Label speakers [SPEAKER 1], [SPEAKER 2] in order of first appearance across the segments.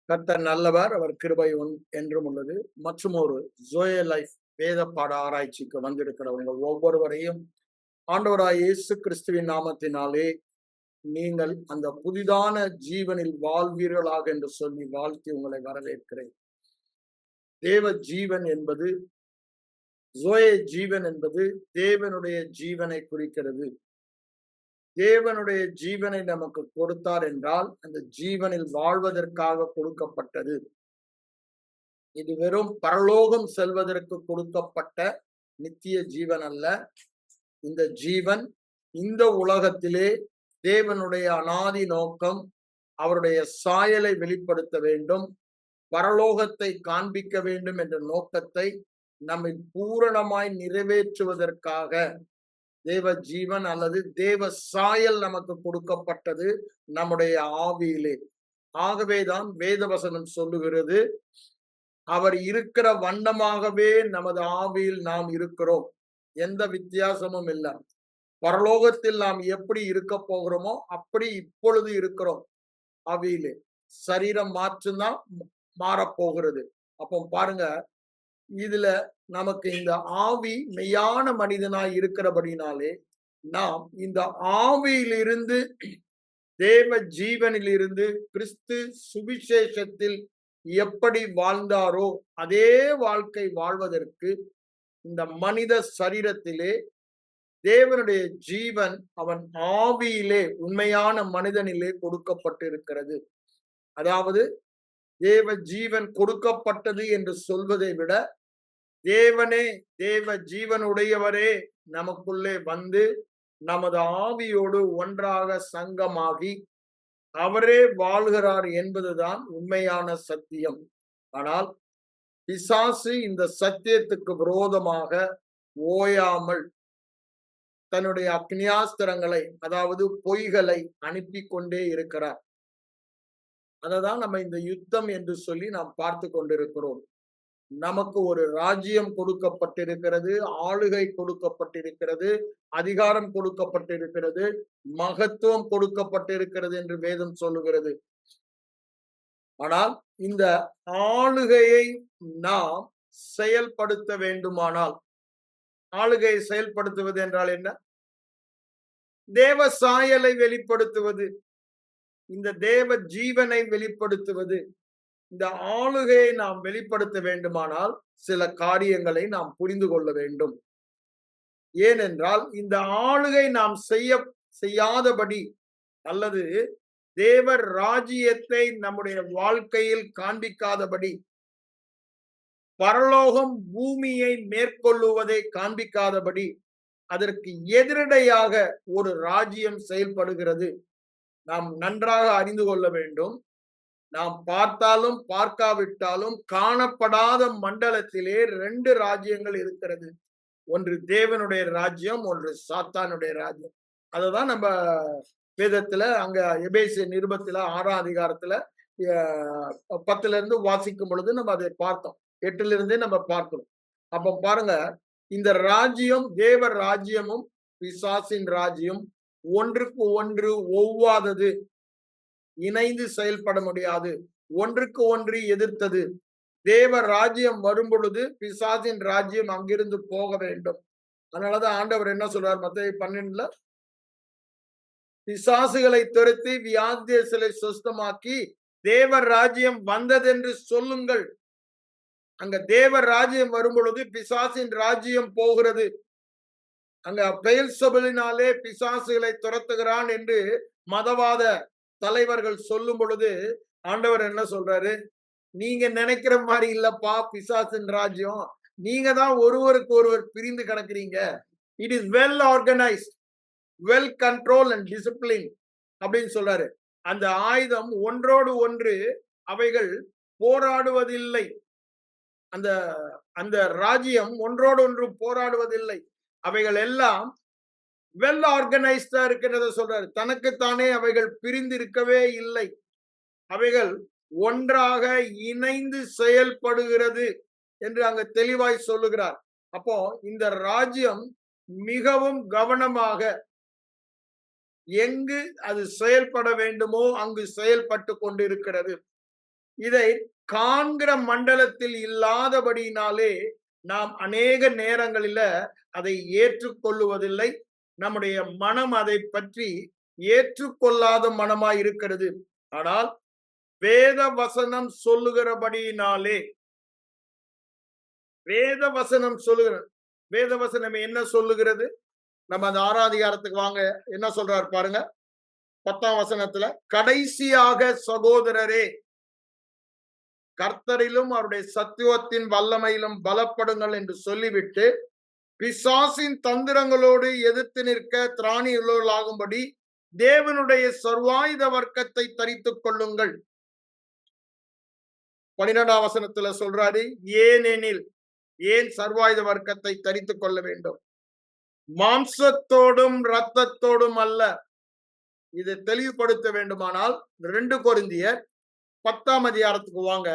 [SPEAKER 1] கர்த்தர் நல்லவர், அவர் கிருபை என்றும் உள்ளது. மற்றும் ஒரு ஜோயே லைஃப் வேத பாட ஆராய்ச்சிக்கு வந்திருக்கிற உங்கள் ஒவ்வொருவரையும் ஆண்டவராய் இயேசு கிறிஸ்துவின் நாமத்தினாலே நீங்கள் அந்த புதிதான ஜீவனில் வாழ்வீர்களாக என்று சொல்லி வாழ்த்தி உங்களை வரவேற்கிறேன். தேவ ஜீவன் என்பது, ஜோயே ஜீவன் என்பது தேவனுடைய ஜீவனை குறிக்கிறது. தேவனுடைய ஜீவனை நமக்கு கொடுத்தார் என்றால் அந்த ஜீவனில் வாழ்வதற்காக கொடுக்கப்பட்டது. இது வெறும் பரலோகம் செல்வதற்கு கொடுக்கப்பட்ட நித்திய ஜீவன் அல்ல. இந்த ஜீவன் இந்த உலகத்திலே தேவனுடைய அனாதி நோக்கம் அவருடைய சாயலை வெளிப்படுத்த வேண்டும், பரலோகத்தை காண்பிக்க வேண்டும் என்ற நோக்கத்தை நம்மை பூரணமாய் நிறைவேற்றுவதற்காக தேவ ஜீவன் அல்லது தேவ சாயல் நமக்கு கொடுக்கப்பட்டது நம்முடைய ஆவியிலே. ஆகவேதான் வேதவசனம் சொல்லுகிறது, அவர் இருக்கிற வண்ணமாகவே நமது ஆவியில் நாம் இருக்கிறோம். எந்த வித்தியாசமும் இல்லை. பரலோகத்தில் நாம் எப்படி இருக்க போகிறோமோ அப்படி இப்பொழுது இருக்கிறோம் ஆவியிலே. சரீரம் மாற்றம்தான் மாறப்போகிறது. அப்போ பாருங்க, இதுல நமக்கு இந்த ஆவி மெய்யான மனிதனாய் இருக்கிறபடினாலே நாம் இந்த ஆவியிலிருந்து தேவ ஜீவனில் இருந்து கிறிஸ்து சுவிசேஷத்தில் எப்படி வாழ்ந்தாரோ அதே வாழ்க்கை வாழ்வதற்கு இந்த மனித சரீரத்திலே தேவனுடைய ஜீவன் அவன் ஆவியிலே உண்மையான மனிதனிலே கொடுக்கப்பட்டிருக்கிறது. அதாவது தேவ ஜீவன் கொடுக்கப்பட்டது என்று சொல்வதை விட தேவனே, தேவ ஜீவனுடையவரே நமக்குள்ளே வந்து நமது ஆவியோடு ஒன்றாக சங்கமாகி அவரே வாழ்கிறார் என்பதுதான் உண்மையான சத்தியம். ஆனால் பிசாசு இந்த சத்தியத்துக்கு விரோதமாக ஓயாமல் தன்னுடைய அக்னியாஸ்திரங்களை, அதாவது பொய்களை அனுப்பி கொண்டே இருக்கிறார். அததான் நம்ம இந்த யுத்தம் என்று சொல்லி நாம் பார்த்து கொண்டிருக்கிறோம். நமக்கு ஒரு ராஜ்யம் கொடுக்கப்பட்டிருக்கிறது, ஆளுகை கொடுக்கப்பட்டிருக்கிறது, அதிகாரம் கொடுக்கப்பட்டிருக்கிறது, மகத்துவம் கொடுக்கப்பட்டிருக்கிறது என்று வேதம் சொல்லுகிறது. ஆனால் இந்த ஆளுகையை நாம் செயல்படுத்த வேண்டுமானால், ஆளுகையை செயல்படுத்துவது என்றால் என்ன? தேவ சாயலை வெளிப்படுத்துவது, இந்த தேவ ஜீவனை வெளிப்படுத்துவது. இந்த ஆளுகையை நாம் வெளிப்படுத்த வேண்டுமானால் சில காரியங்களை நாம் புரிந்து கொள்ள வேண்டும். ஏனென்றால் இந்த ஆளுகை நாம் செய்யாதபடி அல்லது தேவர் ராஜ்யத்தை நம்முடைய வாழ்க்கையில் காண்பிக்காதபடி, பரலோகம் பூமியை மேற்கொள்ளுவதை காண்பிக்காதபடி, அதற்கு எதிரடையாக ஒரு ராஜ்யம் செயல்படுகிறது. நாம் நன்றாக அறிந்து கொள்ள வேண்டும். நாம் பார்த்தாலும் பார்க்காவிட்டாலும் காணப்படாத மண்டலத்திலே 2 ராஜ்யங்கள் இருக்கிறது. ஒன்று தேவனுடைய ராஜ்யம், ஒன்று சாத்தானுடைய ராஜ்யம். அததான் நம்ம வேதத்துல அங்க எபேசியர் நிருபத்துல 6ஆம் அதிகாரத்துல 10ல இருந்து வாசிக்கும் பொழுது நம்ம அதை பார்த்தோம். 8ல இருந்தே நம்ம பார்க்கணும். அப்ப பாருங்க, இந்த ராஜ்யம், தேவ ராஜ்யமும் பிசாசின் ராஜ்யம் ஒன்றுக்கு ஒன்று ஒவ்வாதது, இணைந்து செயல்பட முடியாது, ஒன்றுக்கு ஒன்று எதிர்த்தது. தேவ ராஜ்யம் வரும் பொழுது பிசாசின் ராஜ்யம் அங்கிருந்து போக வேண்டும். அதனாலதான் ஆண்டவர் என்ன சொல்றார் மத்தேயு 12ல, பிசாசுகளை துரத்தி வியாதியர்களை சுஸ்தமாக்கி தேவ ராஜ்யம் வந்ததென்று சொல்லுங்கள். அங்க தேவ ராஜ்யம் வரும் பொழுது பிசாசின் ராஜ்யம் போகிறது. அங்க பெயல்செபூலினாலே பிசாசுகளை துரத்துகிறான் என்று மதவாத தலைவர்கள் சொல்லும் பொழுது ஆண்டவர் என்ன சொல்றாரு? நீங்க நினைக்கிற மாதிரி இல்லப்பா பிசாசின் ராஜ்யம், நீங்க தான் ஒருவருக்கு ஒருவர் பிரிந்து கிடக்குறீங்க. It is well organised, well control and discipline அப்படின்னு சொல்றாரு. அந்த ஆயுதம் ஒன்றோடு ஒன்று அவைகள் போராடுவதில்லை. அந்த அந்த ராஜ்யம் ஒன்றோடு ஒன்று போராடுவதில்லை. அவைகள் எல்லாம் வெல் ஆர்கனைஸ்டா இருக்கிறத சொல்றாரு. தனக்குத்தானே அவைகள் பிரிந்து இருக்கவே இல்லை. அவைகள் ஒன்றாக இணைந்து செயல்படுகிறது என்று அங்க தெளிவாய் சொல்லுகிறார். அப்போ இந்த ராஜ்யம் மிகவும் கவனமாக எங்கு அது செயல்பட வேண்டுமோ அங்கு செயல்பட்டு கொண்டிருக்கிறது. இதை காண்கிற மண்டலத்தில் இல்லாதபடியினாலே நாம் அநேக நேரங்களில அதை ஏற்றுக்கொள்ளுவதில்லை. நம்முடைய மனம் அதை பற்றி ஏற்றுக்கொள்ளாத மனமாய் இருக்கிறது. ஆனால் வேத வசனம் சொல்லுகிறபடியினாலே, வேத வசனம் சொல்லுகிற வேத வசனம் என்ன சொல்லுகிறது? நம்ம அந்த 6ஆம் அதிகாரத்துக்கு வாங்க. என்ன சொல்றாரு பாருங்க. 10ஆம் வசனத்துல, கடைசியாக சகோதரரே, கர்த்தரிலும் அவருடைய சத்துவத்தின் வல்லமையிலும் பலப்படுங்கள் என்று சொல்லிவிட்டு, பிசாசின் தந்திரங்களோடு எதிர்த்து நிற்க திராணி உள்ளவர்களாகும்படி தேவனுடைய சர்வாயுத வர்க்கத்தை தரித்துக் கொள்ளுங்கள். 12ஆம் வசனத்துல சொல்றாரு, ஏனெனில், ஏன் சர்வாயுத வர்க்கத்தை தரித்துக் கொள்ள வேண்டும்? மாம்சத்தோடும் இரத்தத்தோடும் அல்ல. இதை தெளிவுபடுத்த வேண்டுமானால் 2 கொரிந்தியர் 10ஆம் அதிகாரத்துக்கு வாங்க.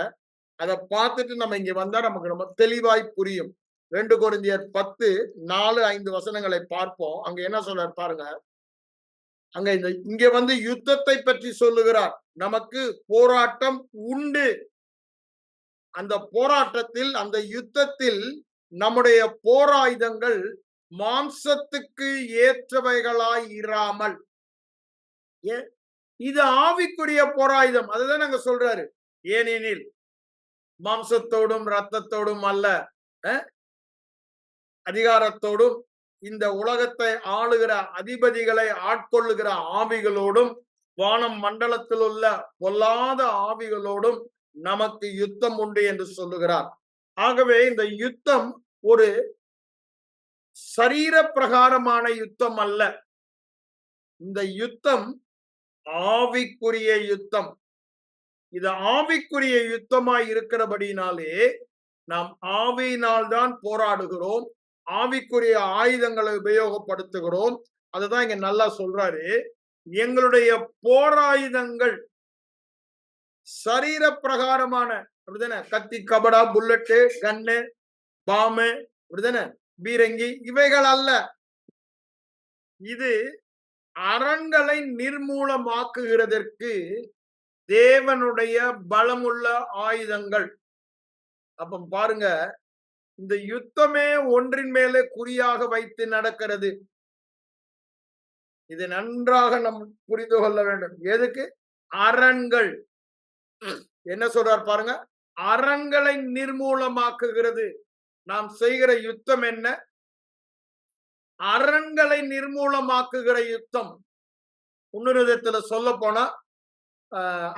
[SPEAKER 1] அதை பார்த்துட்டு நம்ம இங்க வந்தா நமக்கு ரொம்ப தெளிவாய் புரியும். 2 கொரிந்தியர் 10, 4, 5 வசனங்களை பார்ப்போம். அங்க என்ன சொல்றார் பாருங்க. அங்க இங்க வந்து யுத்தத்தை பற்றி சொல்லுகிறார். நமக்கு போராட்டம் உண்டு. அந்த போராட்டத்தில், அந்த யுத்தத்தில் நம்முடைய போராயுதங்கள் மாம்சத்துக்கு ஏற்றவைகளாய் இராமல், இது ஆவிக்குரிய போராயுதம். அதுதான் நாங்க சொல்றாரு. ஏனெனில் மாம்சத்தோடும் இரத்தத்தோடும் அல்ல, அதிகாரத்தோடும் இந்த உலகத்தை ஆளுகிற அதிபதிகளை ஆட்கொள்ளுகிற ஆவிகளோடும் வானம் மண்டலத்தில் உள்ள பொல்லாத ஆவிகளோடும் நமக்கு யுத்தம் உண்டு என்று சொல்லுகிறார். ஆகவே இந்த யுத்தம் ஒரு சரீர பிரகாரமான யுத்தம் அல்ல. இந்த யுத்தம் ஆவிக்குரிய யுத்தம். இது ஆவிக்குரிய யுத்தமாய் இருக்கிறபடினாலே நாம் ஆவியினால் தான் போராடுகிறோம். ஆவிக்குரிய ஆயுதங்களை உபயோகப்படுத்துகிறோம். அதுதான் இங்க நல்லா சொல்றாரு. எங்களுடைய போராயுதங்கள் சரீர பிரகாரமான, அப்படிதானே, கத்தி, கபடா, புல்லட்டு, கண்ணு, பாம்பு, அப்படிதானே, பீரங்கி, இவைகள் அல்ல. இது அரண்களை நிர்மூலமாக்குகிறதற்கு தேவனுடைய பலமுள்ள ஆயுதங்கள். அப்ப பாருங்க, இந்த யுத்தமே ஒன்றின் மேலே குறியாக வைத்து நடக்கிறது. இது நன்றாக நாம் புரிந்து கொள்ள வேண்டும். எதுக்கு? அரண்கள். என்ன சொல்றார் பாருங்க, அரண்களை நிர்மூலமாக்குகிறது. நாம் செய்கிற யுத்தம் என்ன? அரண்களை நிர்மூலமாக்குகிற யுத்தம். இன்னொரு விதத்துல சொல்ல போனா,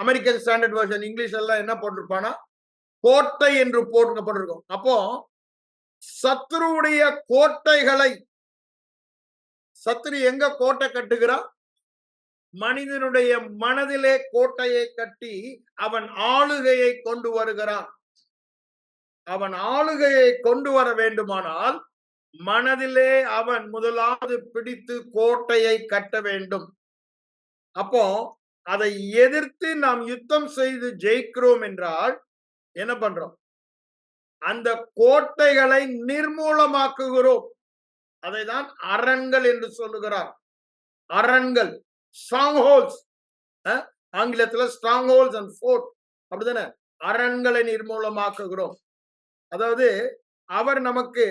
[SPEAKER 1] அமெரிக்கன் ஸ்டாண்டர்ட் வெர்ஷன் இங்கிலீஷ் எல்லாம் என்ன போட்டிருப்பானா, கோட்டை என்று போட்டிருக்கும். அப்போ சத்துருவுடைய கோட்டைகளை, சத்துரு எங்க கோட்டை கட்டுகிறான்? மனிதனுடைய மனதிலே கோட்டையை கட்டி அவன் ஆளுகையை கொண்டு வருகிறான். அவன் ஆளுகையை கொண்டு வர வேண்டுமானால் மனதிலே அவன் முதலாவது பிடித்து கோட்டையை கட்ட வேண்டும். அப்போ அதை எதிர்த்து நாம் யுத்தம் செய்து ஜெயிக்கிறோம் என்றால் என்ன பண்றோம்? அந்த கோட்டைகளை நிர்மூலமாக்குகிறோம். அதைதான் அரண்கள் என்று சொல்லுகிறார். அரண்கள், ஸ்ட்ராங் ஹோல்ஸ். ஆங்கிலத்துல ஸ்ட்ராங் ஹோல்ஸ் அண்ட் ஃபோர்ட், அப்படிதானே? அரண்களை நிர்மூலமாக்குகிறோம். அதாவது அவர் நமக்கு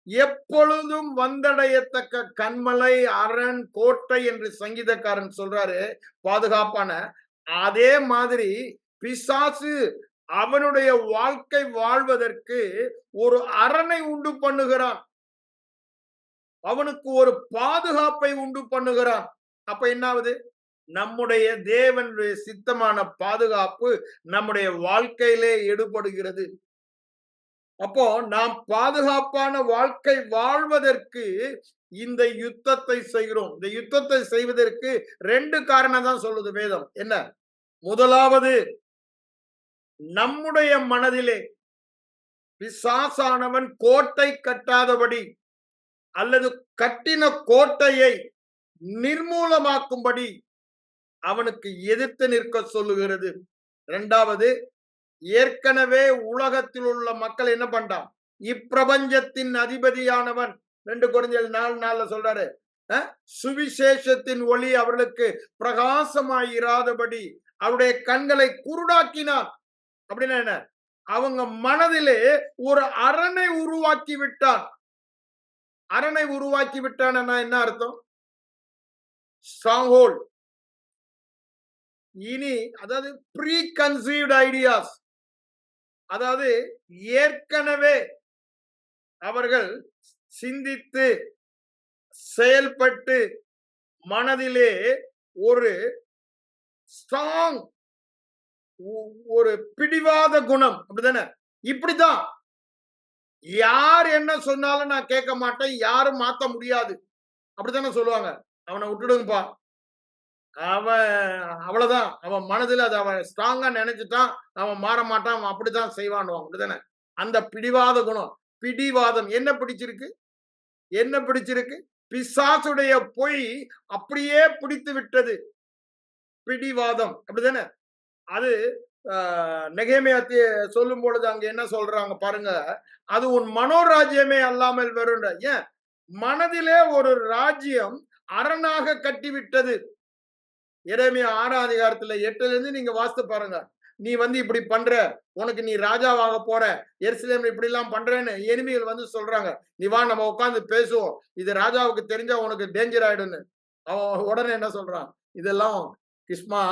[SPEAKER 1] எப்பொழுதும் வந்தடையத்தக்க கண்மலை, அரண், கோட்டை என்று சங்கீதக்காரன் சொல்றாரு, பாதுகாப்பான. அதே மாதிரி பிசாசு அவனுடைய வாழ்க்கை வாழ்வதற்கு ஒரு அரணை உண்டு பண்ணுகிறான். அவனுக்கு ஒரு பாதுகாப்பை உண்டு பண்ணுகிறான். அப்ப என்னாவது? நம்முடைய தேவனுடைய சித்தமான பாதுகாப்பு நம்முடைய வாழ்க்கையிலே ஈடுபடுகிறது. அப்போ நாம் பாதுகாப்பான வாழ்க்கை வாழ்வதற்கு இந்த யுத்தத்தை செய்கிறோம். இந்த யுத்தத்தை செய்வதற்கு 2 காரணம் தான் சொல்லுது வேதம். என்ன? முதலாவது, நம்முடைய மனதிலே பிசாசானவன் கோட்டை கட்டாதபடி அல்லது கட்டின கோட்டையை நிர்மூலமாக்கும்படி அவனுக்கு எதிர்த்து நிற்க சொல்லுகிறது. 2வது, ஏற்கனவே உலகத்தில் உள்ள மக்கள் என்ன பண்றான்? இப்பிரபஞ்சத்தின் அதிபதியானவன் 2 கொரிந்தியர் 4:4 சொல்றாரு, சுவிசேஷத்தின் ஒளி அவர்களுக்கு பிரகாசமாய் இராதபடி அவருடைய கண்களை குருடாக்கினான். அப்படின்னா என்ன? அவங்க மனதிலே ஒரு அரணை உருவாக்கி விட்டான். அரணை உருவாக்கி விட்டான்னா என்ன அர்த்தம்? Strong hold. இனி அதாவது ப்ரீ கன்சீவ்ட் ஐடியாஸ், அதாவது ஏற்கனவே அவர்கள் சிந்தித்து செயல்பட்டு மனதிலே ஒரு ஸ்ட்ராங் ஒரு பிடிவாத குணம், அப்படிதானே? இப்படிதான் யார் என்ன சொன்னாலும் நான் கேட்க மாட்டேன், யாரும் மாத்த முடியாது, அப்படித்தானே சொல்லுவாங்க. அவனை விட்டுடுங்கப்பா, அவன் அவ்வளவுதான், அவன் மனதில் அதை அவன் ஸ்ட்ராங்கா நினைச்சுட்டான், அவன் மாற மாட்டான், அவன் அப்படித்தான் செய்வான், அப்படிதானே? அந்த பிடிவாத குணம், பிடிவாதம் என்ன பிடிச்சிருக்கு? என்ன பிடிச்சிருக்கு? பிசாசுடைய பொய் அப்படியே பிடித்து விட்டது. பிடிவாதம், அப்படிதானே? அது நெகேமியா சொல்லும் பொழுது அங்க என்ன சொல்றாங்க பாருங்க, அது உன் மனோராஜ்யமே அல்லாமல் வரும். ஏன்? மனதிலே ஒரு ராஜ்யம் அரணாக கட்டிவிட்டது. எரேமியா 6ஆம் அதிகாரத்துல 8ல இருந்து நீங்க வாசித்து பாருங்க. நீ வந்து இப்படி பண்ற, உனக்கு நீ ராஜாவாக போற, எருசலேம்ல இப்படி எல்லாம் பண்றேன்னு எனிமிகள் வந்து சொல்றாங்க. நீ வா, நம்ம உட்கார்ந்து பேசுவோம், இது ராஜாவுக்கு தெரிஞ்சா உனக்கு டேஞ்சர் ஆயிடுன்னு. அவன் உடனே என்ன சொல்றான்? இதெல்லாம் கிஸ்மா,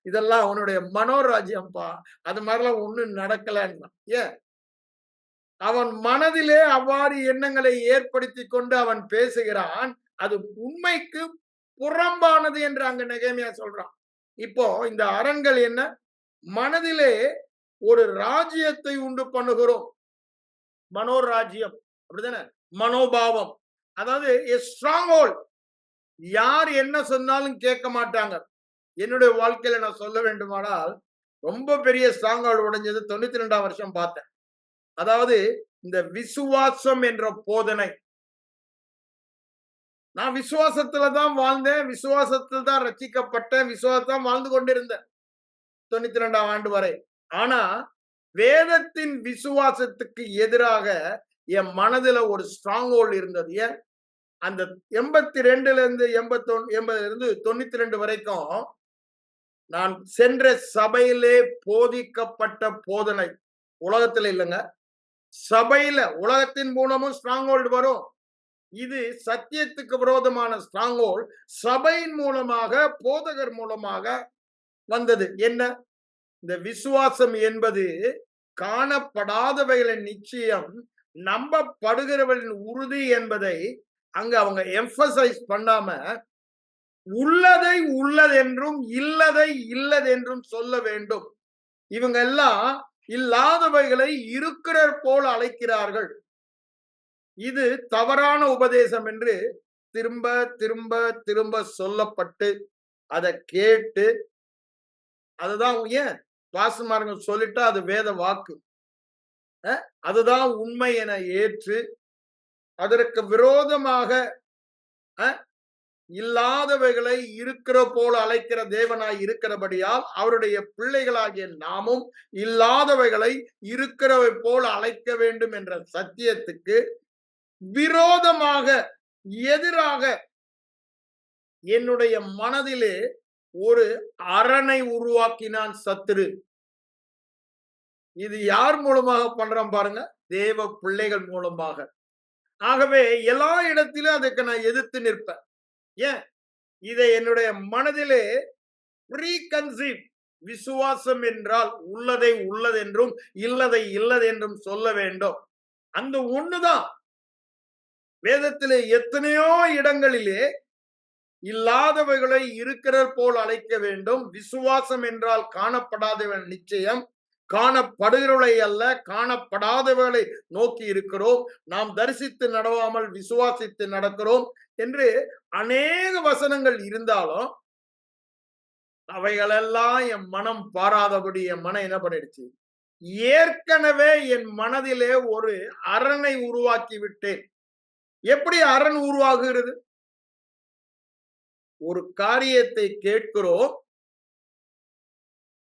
[SPEAKER 1] இதெல்லாம் அவனுடைய மனோராஜ்யம்பா, அது மாதிரிலாம் ஒண்ணும் நடக்கலன்றான். ஏன்? அவன் மனதிலே அவ்வாறு எண்ணங்களை ஏற்படுத்தி கொண்டு அவன் பேசுகிறான். அது உண்மைக்கு புறம்பானது என்று அங்க நெகேமியா சொல்றான். இப்போ இந்த அரண்கள் என்ன? மனதிலே ஒரு ராஜ்யத்தை உண்டு பண்ணுகிறோம். மனோராஜ்யம், அப்படிதானே? மனோபாவம், அதாவது ஸ்ட்ராங் ஹோல்ட். யார் என்ன சொன்னாலும் கேட்க மாட்டாங்க. என்னுடைய வாழ்க்கையில நான் சொல்ல வேண்டுமானால், ரொம்ப பெரிய ஸ்ட்ராங் ஹோல்ட் உடைஞ்சது 92ஆம் வருஷம் பார்த்தேன். அதாவது இந்த விசுவாசம் என்ற போதனை. நான் விசுவாசத்துல தான் வாழ்ந்தேன், விசுவாசத்தில் தான் ரட்சிக்கப்பட்டேன், விசுவாசத்தான் வாழ்ந்து கொண்டிருந்தேன் 92ஆம் ஆண்டு வரை. ஆனா வேதத்தின் விசுவாசத்துக்கு எதிராக என் மனதுல ஒரு ஸ்ட்ராங் ஹோல்ட் இருந்தது. ஏன்? அந்த 82ல இருந்து 80 இருந்து 92 வரைக்கும் நான் சென்ற சபையிலே போதிக்கப்பட்ட போதனை, உலகத்துல இல்லைங்க, சபையில, உலகத்தின் மூலமும் ஸ்ட்ராங் ஹோல்டு வரும். இது சத்தியத்துக்கு விரோதமான ஸ்ட்ராங் ஹோல்ட் சபையின் மூலமாக, போதகர் மூலமாக வந்தது. என்ன? இந்த விசுவாசம் என்பது காணப்படாதவைகளின் நிச்சயம், நம்பப்படுகிறவர்களின் உறுதி என்பதை அங்க அவங்க எம்பசைஸ் பண்ணாம, உள்ளதை உள்ளதென்றும் இல்லதை இல்லதென்றும் சொல்ல வேண்டும். இவங்க எல்லாம் இல்லாதவைகளை இருக்கிற போல அழைக்கிறார்கள். இது தவறான உபதேசம் என்று திரும்ப திரும்ப திரும்ப சொல்லப்பட்டு அதை கேட்டு, அதுதான் ஏன் பாசமார்கள் சொல்லிட்டா அது வேத வாக்கு, அதுதான் உண்மை என ஏற்று அதற்கு விரோதமாக இல்லாதவைகளை இருக்கிற போல அழைக்கிற தேவனாய் இருக்கிறபடியால் அவருடைய பிள்ளைகளாகிய நாமும் இல்லாதவைகளை இருக்கிறவை போல அழைக்க வேண்டும் என்ற சத்தியத்துக்கு விரோதமாக, எதிராக என்னுடைய மனதிலே ஒரு அரணை உருவாக்கினான் சத்துரு. இது யார் மூலமாக பண்றான் பாருங்க? தேவ பிள்ளைகள் மூலமாக. ஆகவே எல்லா இடத்திலும் அதுக்கு நான் எதிர்த்து நிற்பேன். ஏன்? இதை என்னுடைய மனதிலே ப்ரீ கன்சீவ், விசுவாசம் என்றால் உள்ளதை உள்ளதென்றும் இல்லதை இல்லதென்றும் சொல்ல வேண்டும். அந்த ஒண்ணுதான் வேதத்திலே எத்தனையோ இடங்களிலே இல்லாதவைகளை இருக்கிற போல் அழைக்க வேண்டும். விசுவாசம் என்றால் காணப்படாதவன் நிச்சயம், காணப்படுகிறவளை அல்ல காணப்படாதவர்களை நோக்கி இருக்கிறோம், நாம் தரிசித்து நடவாமல் விசுவாசித்து நடக்கிறோம் என்று அநேக வசனங்கள் இருந்தாலும் அவைகளெல்லாம் என் மனம் பாராதபடி என் மனம் என்ன பண்ணிடுச்சு? ஏற்கனவே என் மனதிலே ஒரு அரணை உருவாக்கி விட்டேன். எப்படி அரண் உருவாகுகிறது? ஒரு காரியத்தை கேட்கிறோம்,